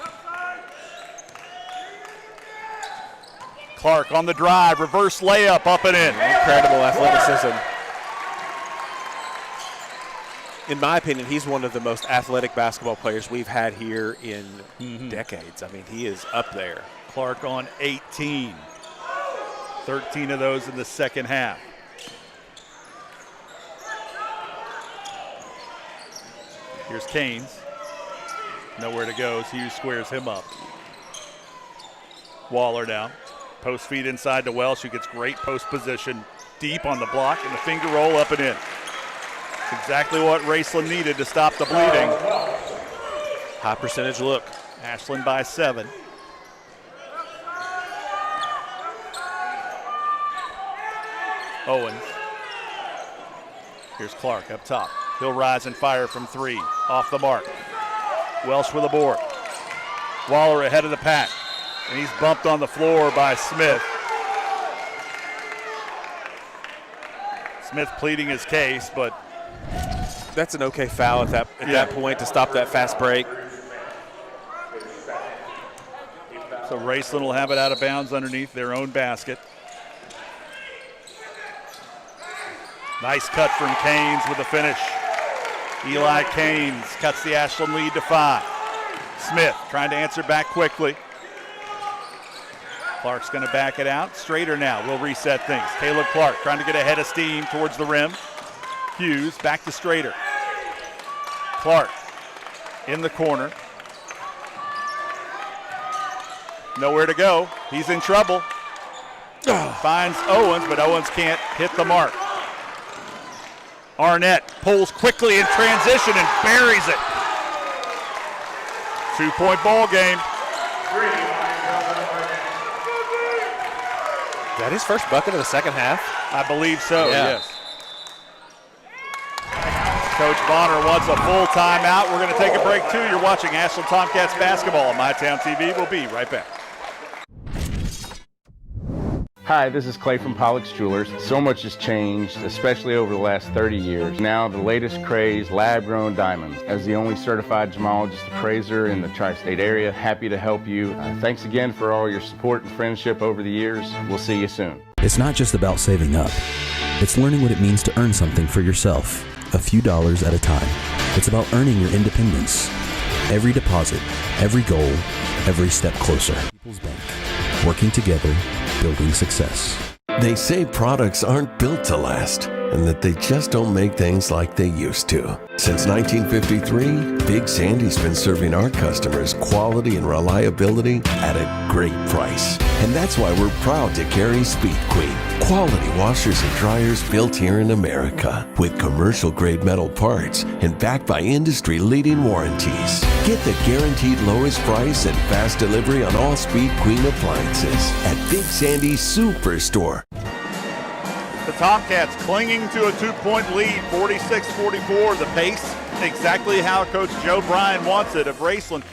Clark on the drive, reverse layup, up and in. Incredible athleticism. In my opinion, he's one of the most athletic basketball players we've had here in decades. I mean, he is up there. Clark on 18. 13 of those in the second half. Here's Canes. Nowhere to go as Hughes squares him up. Waller now. Post feed inside to Welsh, who gets great post position deep on the block, and the finger roll up and in. It's exactly what Raceland needed to stop the bleeding. High percentage look. Ashland by 7. Owens. Here's Clark up top. He'll rise and fire from 3. Off the mark. Welsh with a board. Waller ahead of the pack. And he's bumped on the floor by Smith. Smith pleading his case, but that's an okay foul at that point to stop that fast break. So Raceland will have it out of bounds underneath their own basket. Nice cut from Canes with the finish. Eli Canes cuts the Ashland lead to 5. Smith trying to answer back quickly. Clark's going to back it out. Strader now will reset things. Caleb Clark trying to get ahead of steam towards the rim. Hughes back to Strader. Clark in the corner. Nowhere to go. He's in trouble. Finds Owens, but Owens can't hit the mark. Arnett pulls quickly in transition and buries it. 2-point ball game. Is that his first bucket of the second half? I believe so, yes. Coach Bonner wants a full timeout. We're going to take a break too. You're watching Ashland Tomcats basketball on MyTown TV. We'll be right back. Hi, this is Clay from Pollock's Jewelers. So much has changed, especially over the last 30 years. Now the latest craze, lab-grown diamonds. As the only certified gemologist appraiser in the tri-state area, happy to help you. Thanks again for all your support and friendship over the years. We'll see you soon. It's not just about saving up. It's learning what it means to earn something for yourself, a few dollars at a time. It's about earning your independence. Every deposit, every goal, every step closer. People's Bank. Working together, building success. They say products aren't built to last, and that they just don't make things like they used to. Since 1953, Big Sandy's been serving our customers quality and reliability at a great price. And that's why we're proud to carry Speed Queen, quality washers and dryers built here in America, with commercial-grade metal parts and backed by industry-leading warranties. Get the guaranteed lowest price and fast delivery on all Speed Queen appliances at Big Sandy's Superstore. The Tomcats clinging to a 2-point lead, 46-44. The pace exactly how Coach Joe Bryan wants it of Raceland,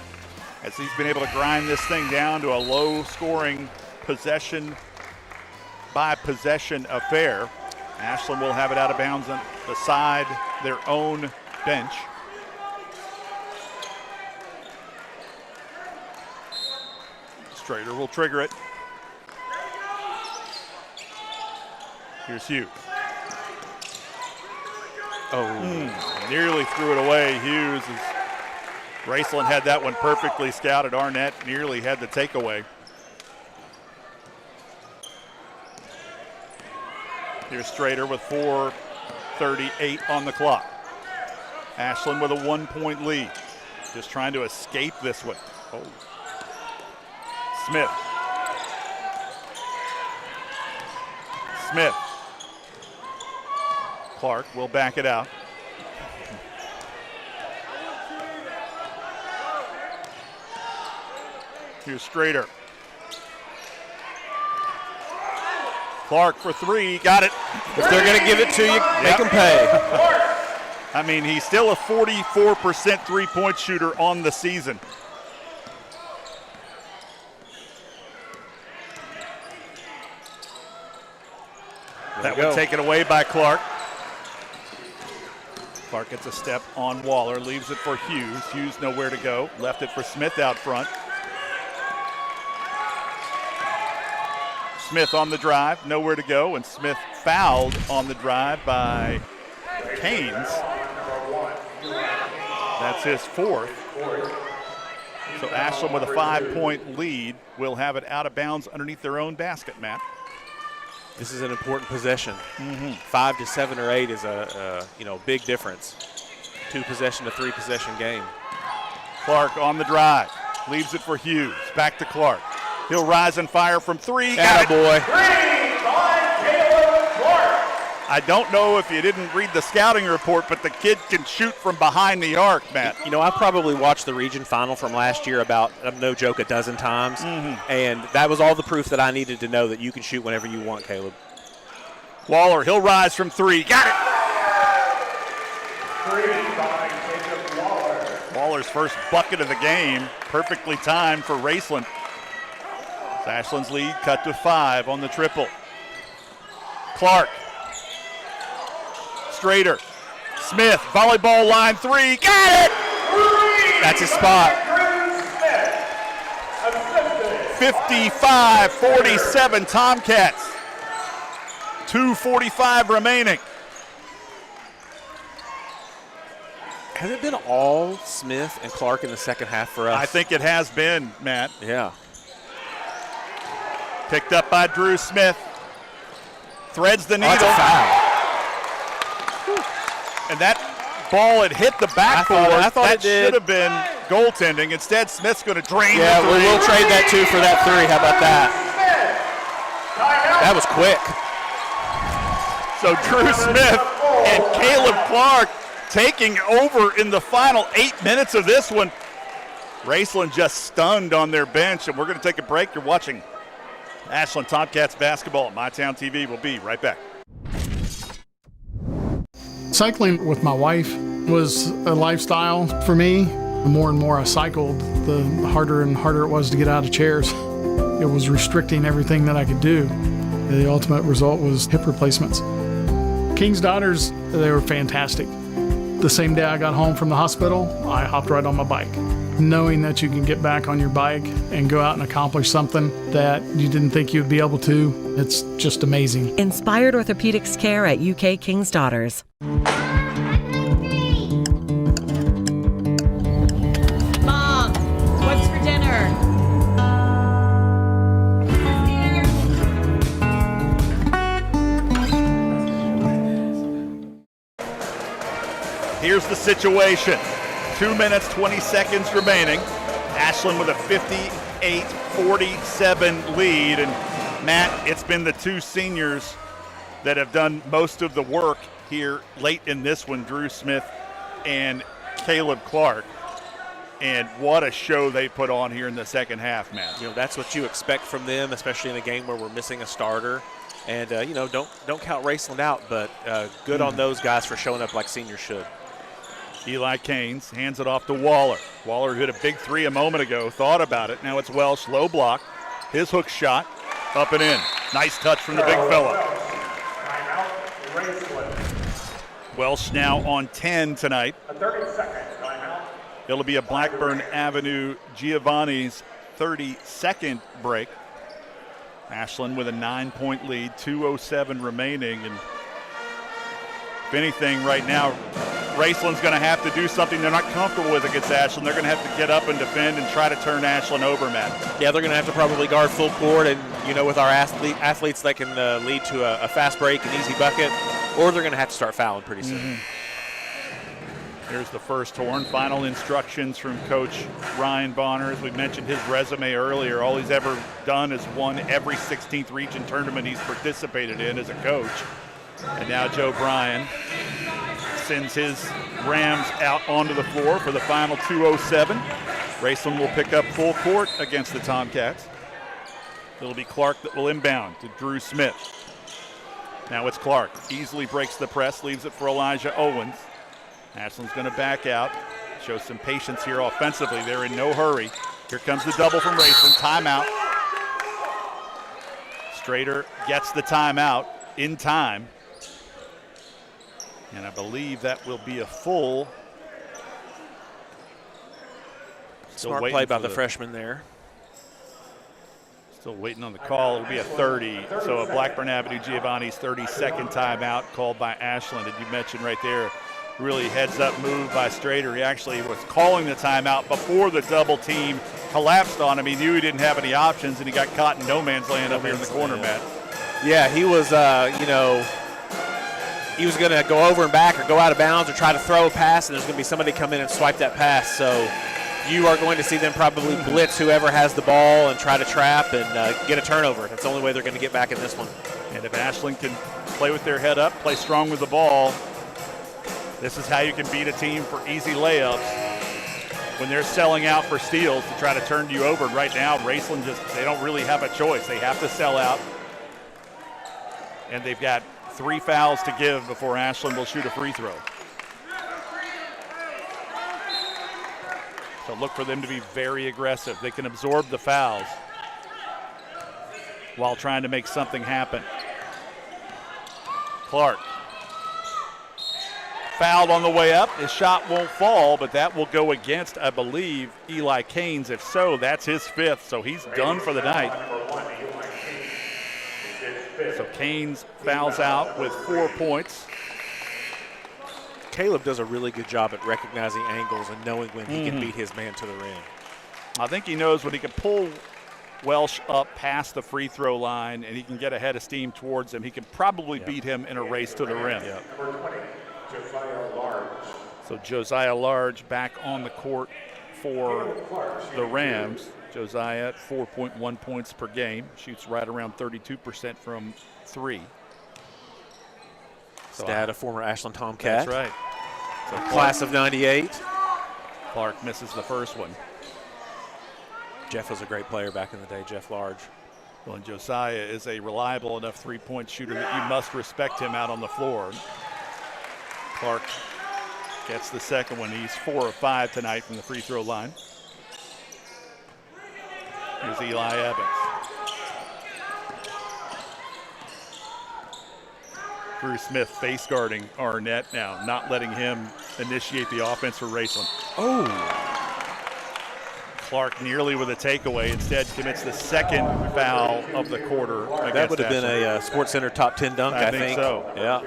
as he's been able to grind this thing down to a low-scoring possession by possession affair. Ashland will have it out of bounds on the side, their own bench. Strader will trigger it. Here's Hughes. Nearly threw it away. Hughes is. Raceland had that one perfectly scouted. Arnett nearly had the takeaway. Here's Strader with 4:38 on the clock. Ashland with a 1-point lead. Just trying to escape this one. Oh. Smith. Clark will back it out. Here's Strader. Clark for three, got it. If they're going to give it to you, make them pay. I mean, he's still a 44% three-point shooter on the season. That would take it away by Clark. Clark gets a step on Waller, leaves it for Hughes. Hughes nowhere to go. Left it for Smith out front. Smith on the drive, nowhere to go, and Smith fouled on the drive by Haynes. That's his fourth. So Ashland with a 5-point lead will have it out of bounds underneath their own basket, Matt. This is an important possession. 5 to 7 or 8 is a big difference. 2-possession to 3-possession game. Clark on the drive, leaves it for Hughes. Back to Clark. He'll rise and fire from three. Got it. Boy. I don't know if you didn't read the scouting report, but the kid can shoot from behind the arc, Matt. You know, I probably watched the region final from last year about, no joke, a dozen times. And that was all the proof that I needed to know that you can shoot whenever you want, Caleb. Waller, he'll rise from three. Got it. Waller's first bucket of the game, perfectly timed for Raceland. Ashland's lead cut to 5 on the triple. Clark. Strader. Smith, volleyball line 3. Got it! That's his spot. 55-47 Tomcats. 2:45 remaining. Has it been all Smith and Clark in the second half for us? I think it has been, Matt. Yeah. Picked up by Drew Smith. Threads the needle. That's a foul. And that ball had hit the backboard. I thought that it did. should have been goaltending. Instead, Smith's going to drain Yeah, the three. we'll trade that 2 for that 3. How about that? That was quick. So Drew Smith and Caleb Clark taking over in the final 8 minutes of this one. Raceland just stunned on their bench, and we're going to take a break. You're watching Ashland Tomcats basketball at MyTown TV. We'll be right back. Cycling with my wife was a lifestyle for me. The more and more I cycled, the harder and harder it was to get out of chairs. It was restricting everything that I could do. The ultimate result was hip replacements. King's Daughters, they were fantastic. The same day I got home from the hospital, I hopped right on my bike. Knowing that you can get back on your bike and go out and accomplish something that you didn't think you'd be able to, it's just amazing. Inspired Orthopedics Care at UK King's Daughters. Mom, what's for dinner? Here's the situation. 2 minutes, 20 seconds remaining. Ashland with a 58-47 lead. And Matt, it's been the two seniors that have done most of the work here late in this one, Drew Smith and Caleb Clark. And what a show they put on here in the second half, Matt. You know, that's what you expect from them, especially in a game where we're missing a starter. And, you know, don't count Raceland out, but good on those guys for showing up like seniors should. Eli Caines hands it off to Waller. Waller hit a big three a moment ago, thought about it. Now it's Welsh, low block. His hook shot, up and in. Nice touch from the big fella. Welsh now on 10 tonight. A 30-second timeout. It'll be a Blackburn Avenue Giovanni's 32nd break. Ashland with a 9-point lead, 2:07 remaining. And if anything right now, Raceland's going to have to do something they're not comfortable with against Ashland. They're going to have to get up and defend and try to turn Ashland over, Matt. Yeah, they're going to have to probably guard full court, and, you know, with our athletes that can lead to a fast break, an easy bucket, or they're going to have to start fouling pretty soon. Here's the first horn. Final instructions from Coach Ryan Bonner. As we mentioned his resume earlier, all he's ever done is won every 16th region tournament he's participated in as a coach. And now Joe Bryan sends his Rams out onto the floor for the final 2:07. Raceland will pick up full court against the Tomcats. It'll be Clark that will inbound to Drew Smith. Now it's Clark. Easily breaks the press, leaves it for Elijah Owens. Ashland's going to back out. Show some patience here offensively. They're in no hurry. Here comes the double from Raceland. Timeout. Strader gets the timeout in time. And I believe that will be a full. Smart play by the freshman there. Still waiting on the call. It'll be a 30. So a Blackburn Avenue Giovanni's 32nd timeout called by Ashland. And you mentioned right there, really heads-up move by Strader. He actually was calling the timeout before the double team collapsed on him. He knew he didn't have any options, and he got caught in no man's land up here in the corner, Matt. Yeah, he was, you know, he was going to go over and back or go out of bounds or try to throw a pass, and there's going to be somebody come in and swipe that pass. So you are going to see them probably blitz whoever has the ball and try to trap and get a turnover. That's the only way they're going to get back in this one. And if Ashland can play with their head up, play strong with the ball, this is how you can beat a team for easy layups when they're selling out for steals to try to turn you over. Right now, Raceland they don't really have a choice. They have to sell out. And they've got 3 fouls to give before Ashland will shoot a free throw. So look for them to be very aggressive. They can absorb the fouls while trying to make something happen. Clark. Fouled on the way up. His shot won't fall, but that will go against, I believe, Eli Caines. If so, that's his 5th, so he's done for the night. So Caines fouls out with 4 points. Caleb does a really good job at recognizing angles and knowing when he can beat his man to the rim. I think he knows when he can pull Welsh up past the free throw line and he can get ahead of steam towards him. He can probably beat him in a race to the rim. So Josiah Large back on the court for the Rams. Josiah at 4.1 points per game. Shoots right around 32% from 3. So dad, a former Ashland Tomcat. That's right. So class of 98. Clark misses the first one. Jeff was a great player back in the day, Jeff Large. Well, and Josiah is a reliable enough three-point shooter that you must respect him out on the floor. Clark gets the second one. He's 4 of 5 tonight from the free throw line. Here's Eli Evans. Drew Smith face guarding Arnett now, not letting him initiate the offense for Raceland. Oh! Clark nearly with a takeaway. Instead commits the second foul of the quarter. That would have been a Sports Center top 10 dunk, I think. So. Yeah.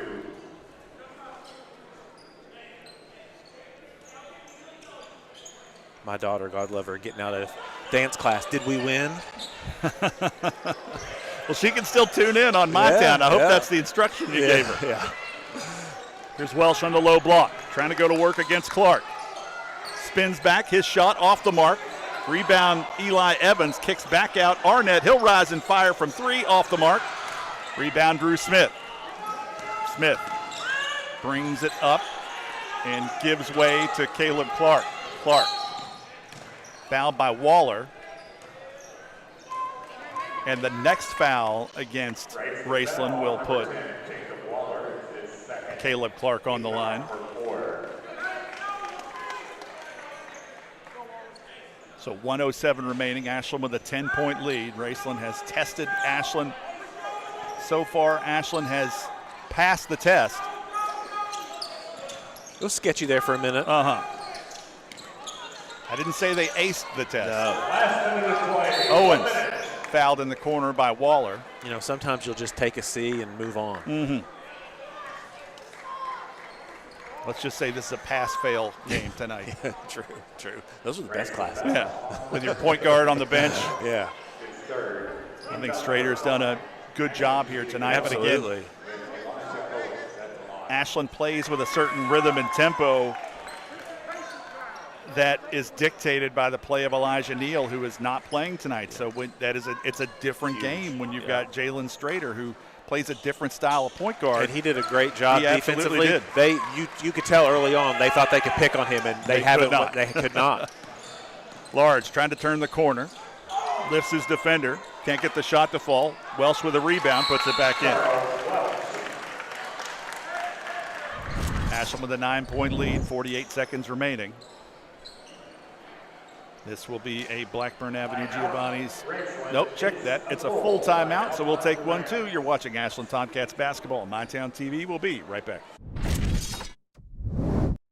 My daughter, God love her, getting out of dance class. Did we win? Well, she can still tune in on My Town. I hope that's the instruction you gave her. Yeah. Here's Welsh on the low block, trying to go to work against Clark. Spins back, his shot off the mark. Rebound, Eli Evans kicks back out. Arnett, he'll rise and fire from 3 off the mark. Rebound, Drew Smith. Smith brings it up and gives way to Caleb Clark. Clark fouled by Waller. And the next foul against Raceland will put Caleb Clark on the line. So 1:07 remaining. Ashland with a 10-point lead. Raceland has tested Ashland. So far, Ashland has passed the test. It was sketchy there for a minute. I didn't say they aced the test. No. Owens fouled in the corner by Waller. You know, sometimes you'll just take a C and move on. Mm-hmm. Let's just say this is a pass-fail game tonight. True. Those are the best classes. Yeah, with your point guard on the bench. Yeah. I think Strader's done a good job here tonight. Absolutely. But again, Ashland plays with a certain rhythm and tempo that is dictated by the play of Elijah Neal, who is not playing tonight. So it's a different game when you've got Jalen Strader, who plays a different style of point guard. And he did a great job defensively. Did. You could tell early on they thought they could pick on him, and they haven't. They could not. Large trying to turn the corner, lifts his defender, can't get the shot to fall. Welsh with a rebound, puts it back in. Ashland with a 9-point lead, 48 seconds remaining. This will be a Blackburn Avenue Giovanni's. Nope, check that. It's a full timeout, so we'll take 1, 2. You're watching Ashland Tomcats basketball on MyTown TV. We'll be right back.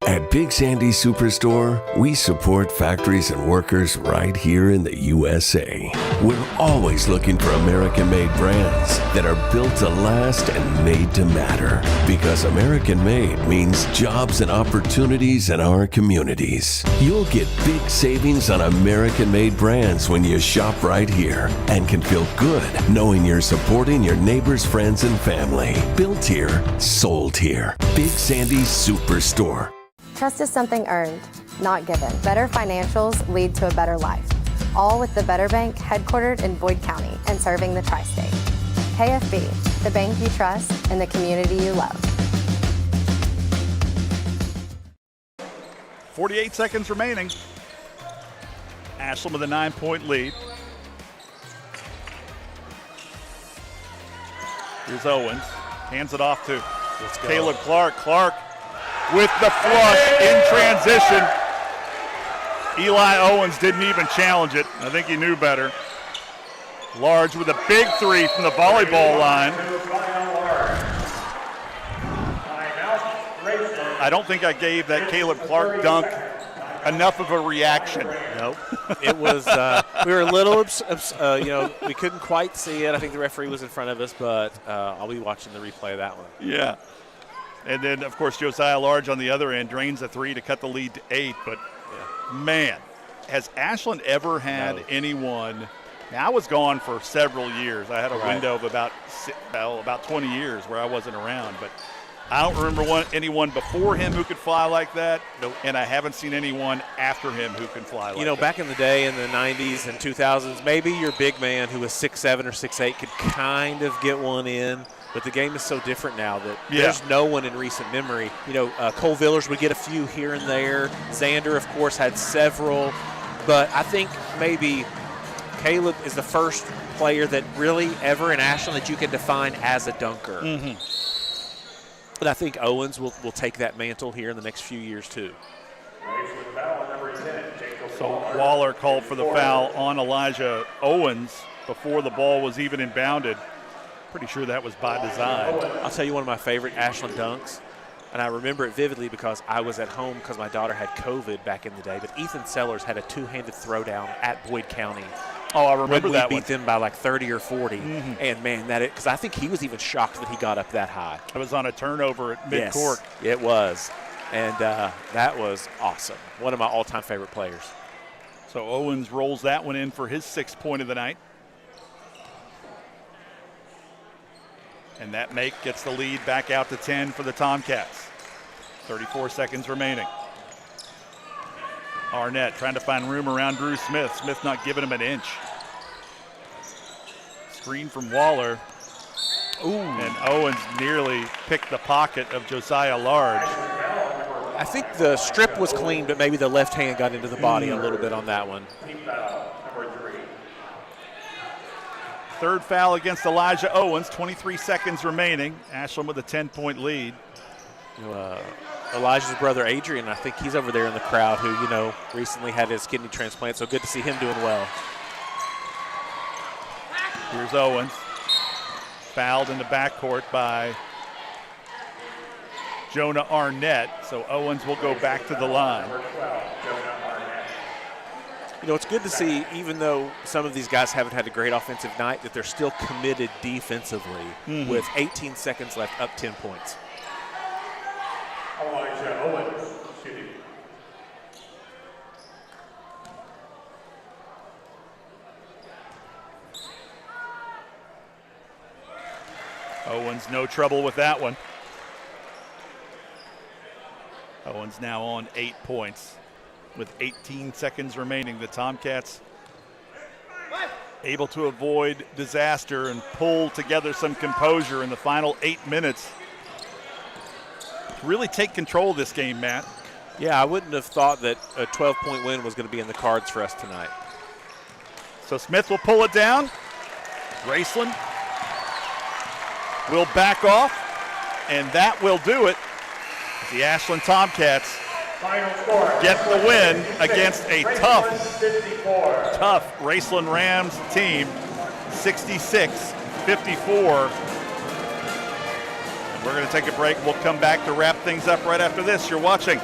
At Big Sandy Superstore, we support factories and workers right here in the USA. We're always looking for American-made brands that are built to last and made to matter. Because American-made means jobs and opportunities in our communities. You'll get big savings on American-made brands when you shop right here and can feel good knowing you're supporting your neighbors, friends, and family. Built here, sold here. Big Sandy Superstore. Trust is something earned, not given. Better financials lead to a better life. All with the Better Bank, headquartered in Boyd County and serving the tri-state. KFB, the bank you trust and the community you love. 48 seconds remaining. Ashland with a 9-point lead. Here's Owens. Hands it off to Caleb Clark. Clark with the flush in transition. Eli Owens didn't even challenge it. I think he knew better. Large with a big 3 from the volleyball line. I don't think I gave that Caleb Clark dunk enough of a reaction. Nope. It was, we were a little, we couldn't quite see it. I think the referee was in front of us, but I'll be watching the replay of that one. Yeah. And then, of course, Josiah Large on the other end drains a 3 to cut the lead to 8. But, man, has Ashland ever had anyone – now, I was gone for several years. I had a window of about 20 years where I wasn't around. But I don't remember anyone before him who could fly like that. Nope. And I haven't seen anyone after him who can fly like that. You know, back in the day in the 90s and 2000s, maybe your big man who was 6'7" or 6'8" could kind of get one in. But the game is so different now that there's no one in recent memory. You know, Cole Villers would get a few here and there. Xander, of course, had several. But I think maybe Caleb is the first player that really ever in Ashland that you can define as a dunker. Mm-hmm. But I think Owens will take that mantle here in the next few years too. So Waller called for the foul on Elijah Owens before the ball was even inbounded. Pretty sure that was by design. I'll tell you one of my favorite Ashland dunks, and I remember it vividly because I was at home because my daughter had COVID back in the day, but Ethan Sellers had a two-handed throwdown at Boyd County. Oh, I remember that we one. beat them by like 30 or 40, and man, because I think he was even shocked that he got up that high. It was on a turnover at midcourt. Yes, it was, and that was awesome. One of my all-time favorite players. So Owens rolls that one in for his 6th point of the night. And that make gets the lead back out to 10 for the Tomcats. 34 seconds remaining. Arnett trying to find room around Drew Smith. Smith not giving him an inch. Screen from Waller. Ooh. And Owens nearly picked the pocket of Josiah Large. I think the strip was clean, but maybe the left hand got into the body a little bit on that one. 3rd foul against Elijah Owens, 23 seconds remaining. Ashland with a 10-point lead. Elijah's brother Adrian, I think he's over there in the crowd who, recently had his kidney transplant, so good to see him doing well. Here's Owens. Fouled in the backcourt by Jonah Arnett, so Owens will go back to the line. It's good to see, even though some of these guys haven't had a great offensive night, that they're still committed defensively with 18 seconds left, up 10 points. Elijah Owens shooting. Owens no trouble with that one. Owens now on 8 points. With 18 seconds remaining, the Tomcats able to avoid disaster and pull together some composure in the final 8 minutes. Really take control of this game, Matt. Yeah, I wouldn't have thought that a 12-point win was going to be in the cards for us tonight. So Smith will pull it down. Raceland will back off, and that will do it. The Ashland Tomcats get the win against a tough Raceland Rams team, 66-54. We're going to take a break. We'll come back to wrap things up right after this. You're watching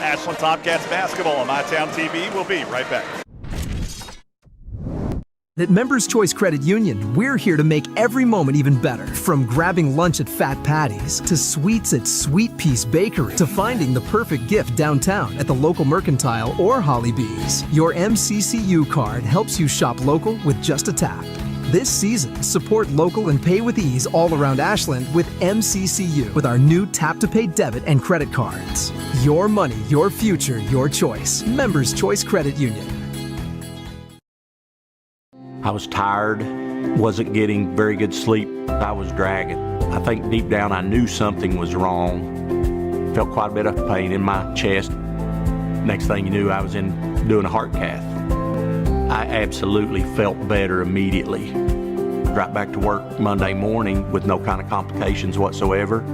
Ashland Tomcats basketball on MyTown TV. We'll be right back. At Members Choice Credit Union, we're here to make every moment even better. From grabbing lunch at Fat Patty's, to sweets at Sweet Peace Bakery, to finding the perfect gift downtown at the local Mercantile or Holly Bees. Your MCCU card helps you shop local with just a tap. This season, support local and pay with ease all around Ashland with MCCU with our new tap-to-pay debit and credit cards. Your money, your future, your choice. Members Choice Credit Union. I was tired, wasn't getting very good sleep. I was dragging. I think deep down I knew something was wrong. Felt quite a bit of pain in my chest. Next thing you knew, I was doing a heart cath. I absolutely felt better immediately. Right back to work Monday morning with no kind of complications whatsoever.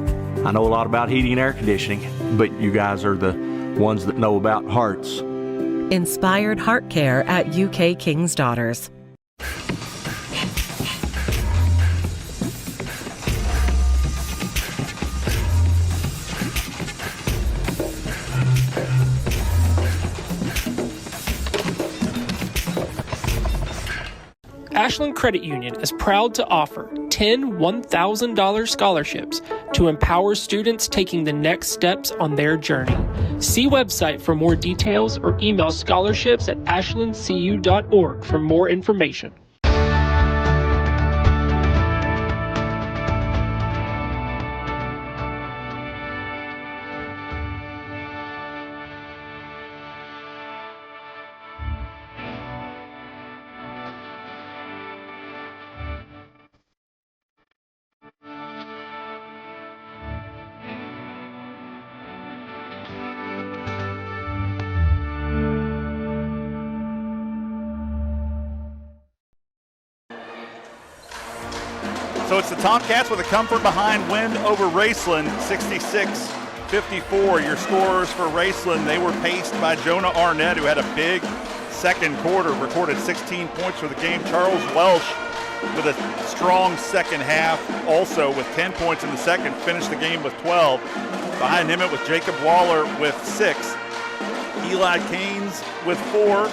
I know a lot about heating and air conditioning, but you guys are the ones that know about hearts. Inspired Heart Care at UK King's Daughters. Ashland Credit Union is proud to offer 10 $1,000 scholarships to empower students taking the next steps on their journey. See website for more details or email scholarships@ashlandcu.org for more information. So it's the Tomcats with a come-from-behind win over Raceland, 66-54. Your scorers for Raceland, they were paced by Jonah Arnett, who had a big second quarter, recorded 16 points for the game. Charles Welsh with a strong second half, also with 10 points in the second, finished the game with 12. Behind him it was Jacob Waller with 6, Eli Caines with 4,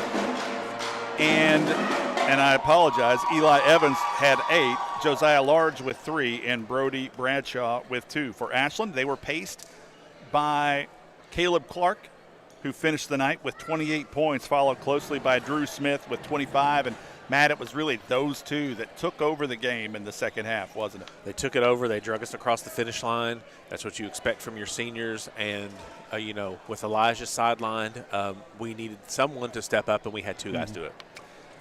and I apologize, Eli Evans had 8, Josiah Large with 3, and Brody Bradshaw with 2. For Ashland, they were paced by Caleb Clark, who finished the night with 28 points, followed closely by Drew Smith with 25. And Matt, it was really those two that took over the game in the second half, wasn't it? They took it over. They drug us across the finish line. That's what you expect from your seniors. And, with Elijah sidelined, we needed someone to step up, and we had 2 guys do it.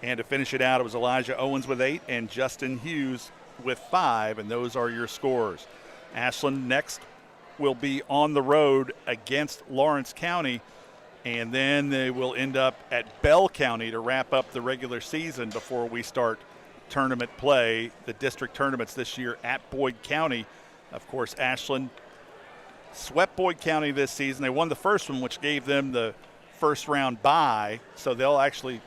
And to finish it out, it was Elijah Owens with 8 and Justin Hughes with 5, and those are your scores. Ashland next will be on the road against Lawrence County, and then they will end up at Bell County to wrap up the regular season before we start tournament play, the district tournaments this year at Boyd County. Of course, Ashland swept Boyd County this season. They won the first one, which gave them the first round bye, so they'll actually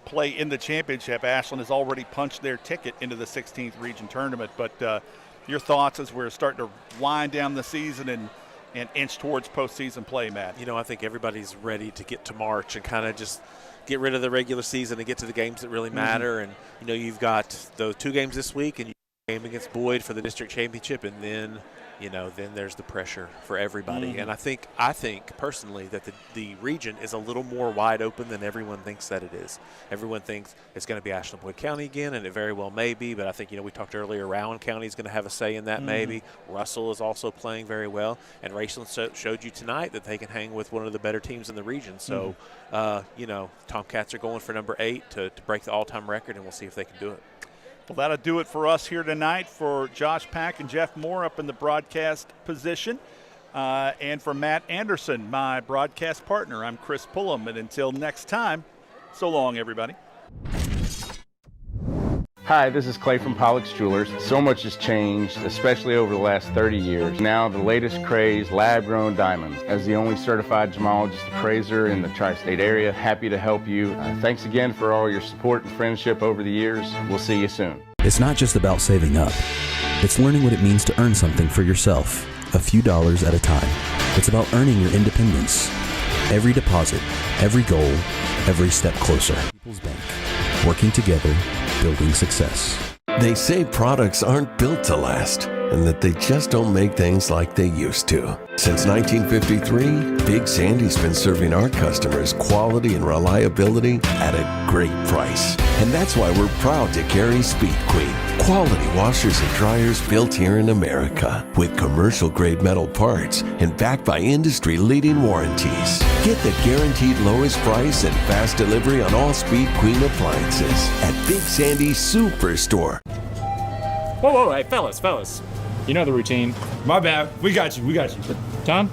play in the championship. Ashland has already punched their ticket into the 16th region tournament. But your thoughts as we're starting to wind down the season and inch towards postseason play, Matt? I think everybody's ready to get to March and kind of just get rid of the regular season and get to the games that really matter. And, you've got those 2 games this week and you game against Boyd for the district championship, and then then there's the pressure for everybody. And I think personally that the region is a little more wide open than everyone thinks that it is. Everyone thinks it's going to be Ashland Boyd County again, and it very well may be, but I think, we talked earlier, Rowan County is going to have a say in that maybe. Russell is also playing very well, and Raceland showed you tonight that they can hang with one of the better teams in the region. So, Tomcats are going for number 8 to break the all-time record, and we'll see if they can do it. Well, that'll do it for us here tonight. For Josh Pack and Jeff Moore up in the broadcast position, and for Matt Anderson, my broadcast partner, I'm Chris Pullum. And until next time, so long, everybody. Hi, this is Clay from Pollock's Jewelers. So much has changed, especially over the last 30 years. Now the latest craze, lab-grown diamonds. As the only certified gemologist appraiser in the tri-state area, happy to help you. Thanks again for all your support and friendship over the years. We'll see you soon. It's not just about saving up. It's learning what it means to earn something for yourself, a few dollars at a time. It's about earning your independence. Every deposit, every goal, every step closer. People's Bank. Working together, building success. They say products aren't built to last, and that they just don't make things like they used to. Since 1953, Big Sandy's been serving our customers quality and reliability at a great price. And that's why we're proud to carry Speed Queen, quality washers and dryers built here in America, with commercial-grade metal parts and backed by industry-leading warranties. Get the guaranteed lowest price and fast delivery on all Speed Queen appliances at Big Sandy's Superstore. Whoa, hey, fellas. You know the routine. My bad. We got you. Tom?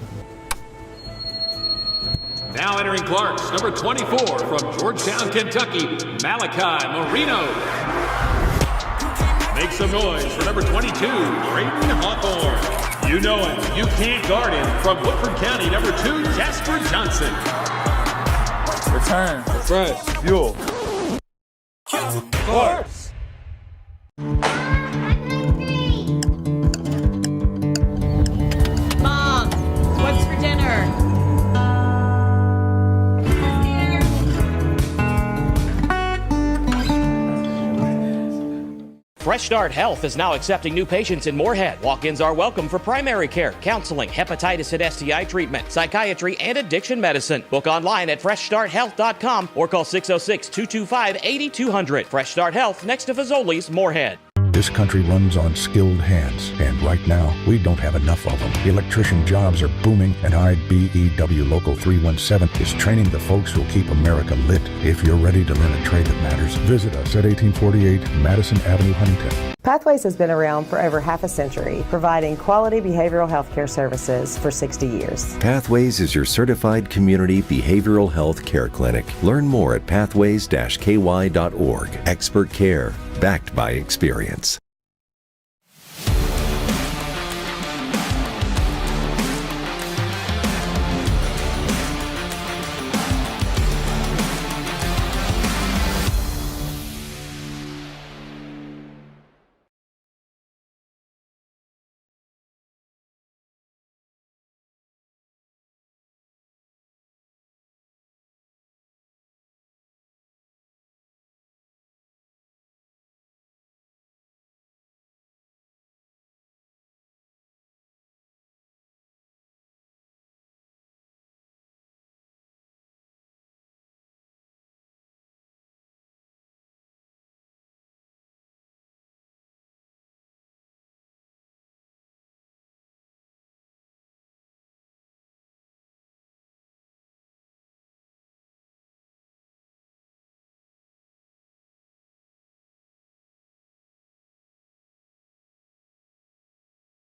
Now entering Clarks, number 24 from Georgetown, Kentucky, Malachi Marino. Make some noise for number 22, Braden Hawthorne. You know him. You can't guard him. From Woodford County, number 2, Jasper Johnson. Return. Fresh. Fuel. Clarks. Mom, what's for dinner? Fresh Start Health is now accepting new patients in Moorhead. Walk-ins are welcome for primary care, counseling, hepatitis and STI treatment, psychiatry, and addiction medicine. Book online at freshstarthealth.com or call 606-225-8200. Fresh Start Health, next to Fazoli's, Moorhead. This country runs on skilled hands, and right now, we don't have enough of them. Electrician jobs are booming, and IBEW Local 317 is training the folks who'll keep America lit. If you're ready to learn a trade that matters, visit us at 1848 Madison Avenue, Huntington. Pathways has been around for over half a century, providing quality behavioral health care services for 60 years. Pathways is your certified community behavioral health care clinic. Learn more at pathways-ky.org. Expert care, backed by experience.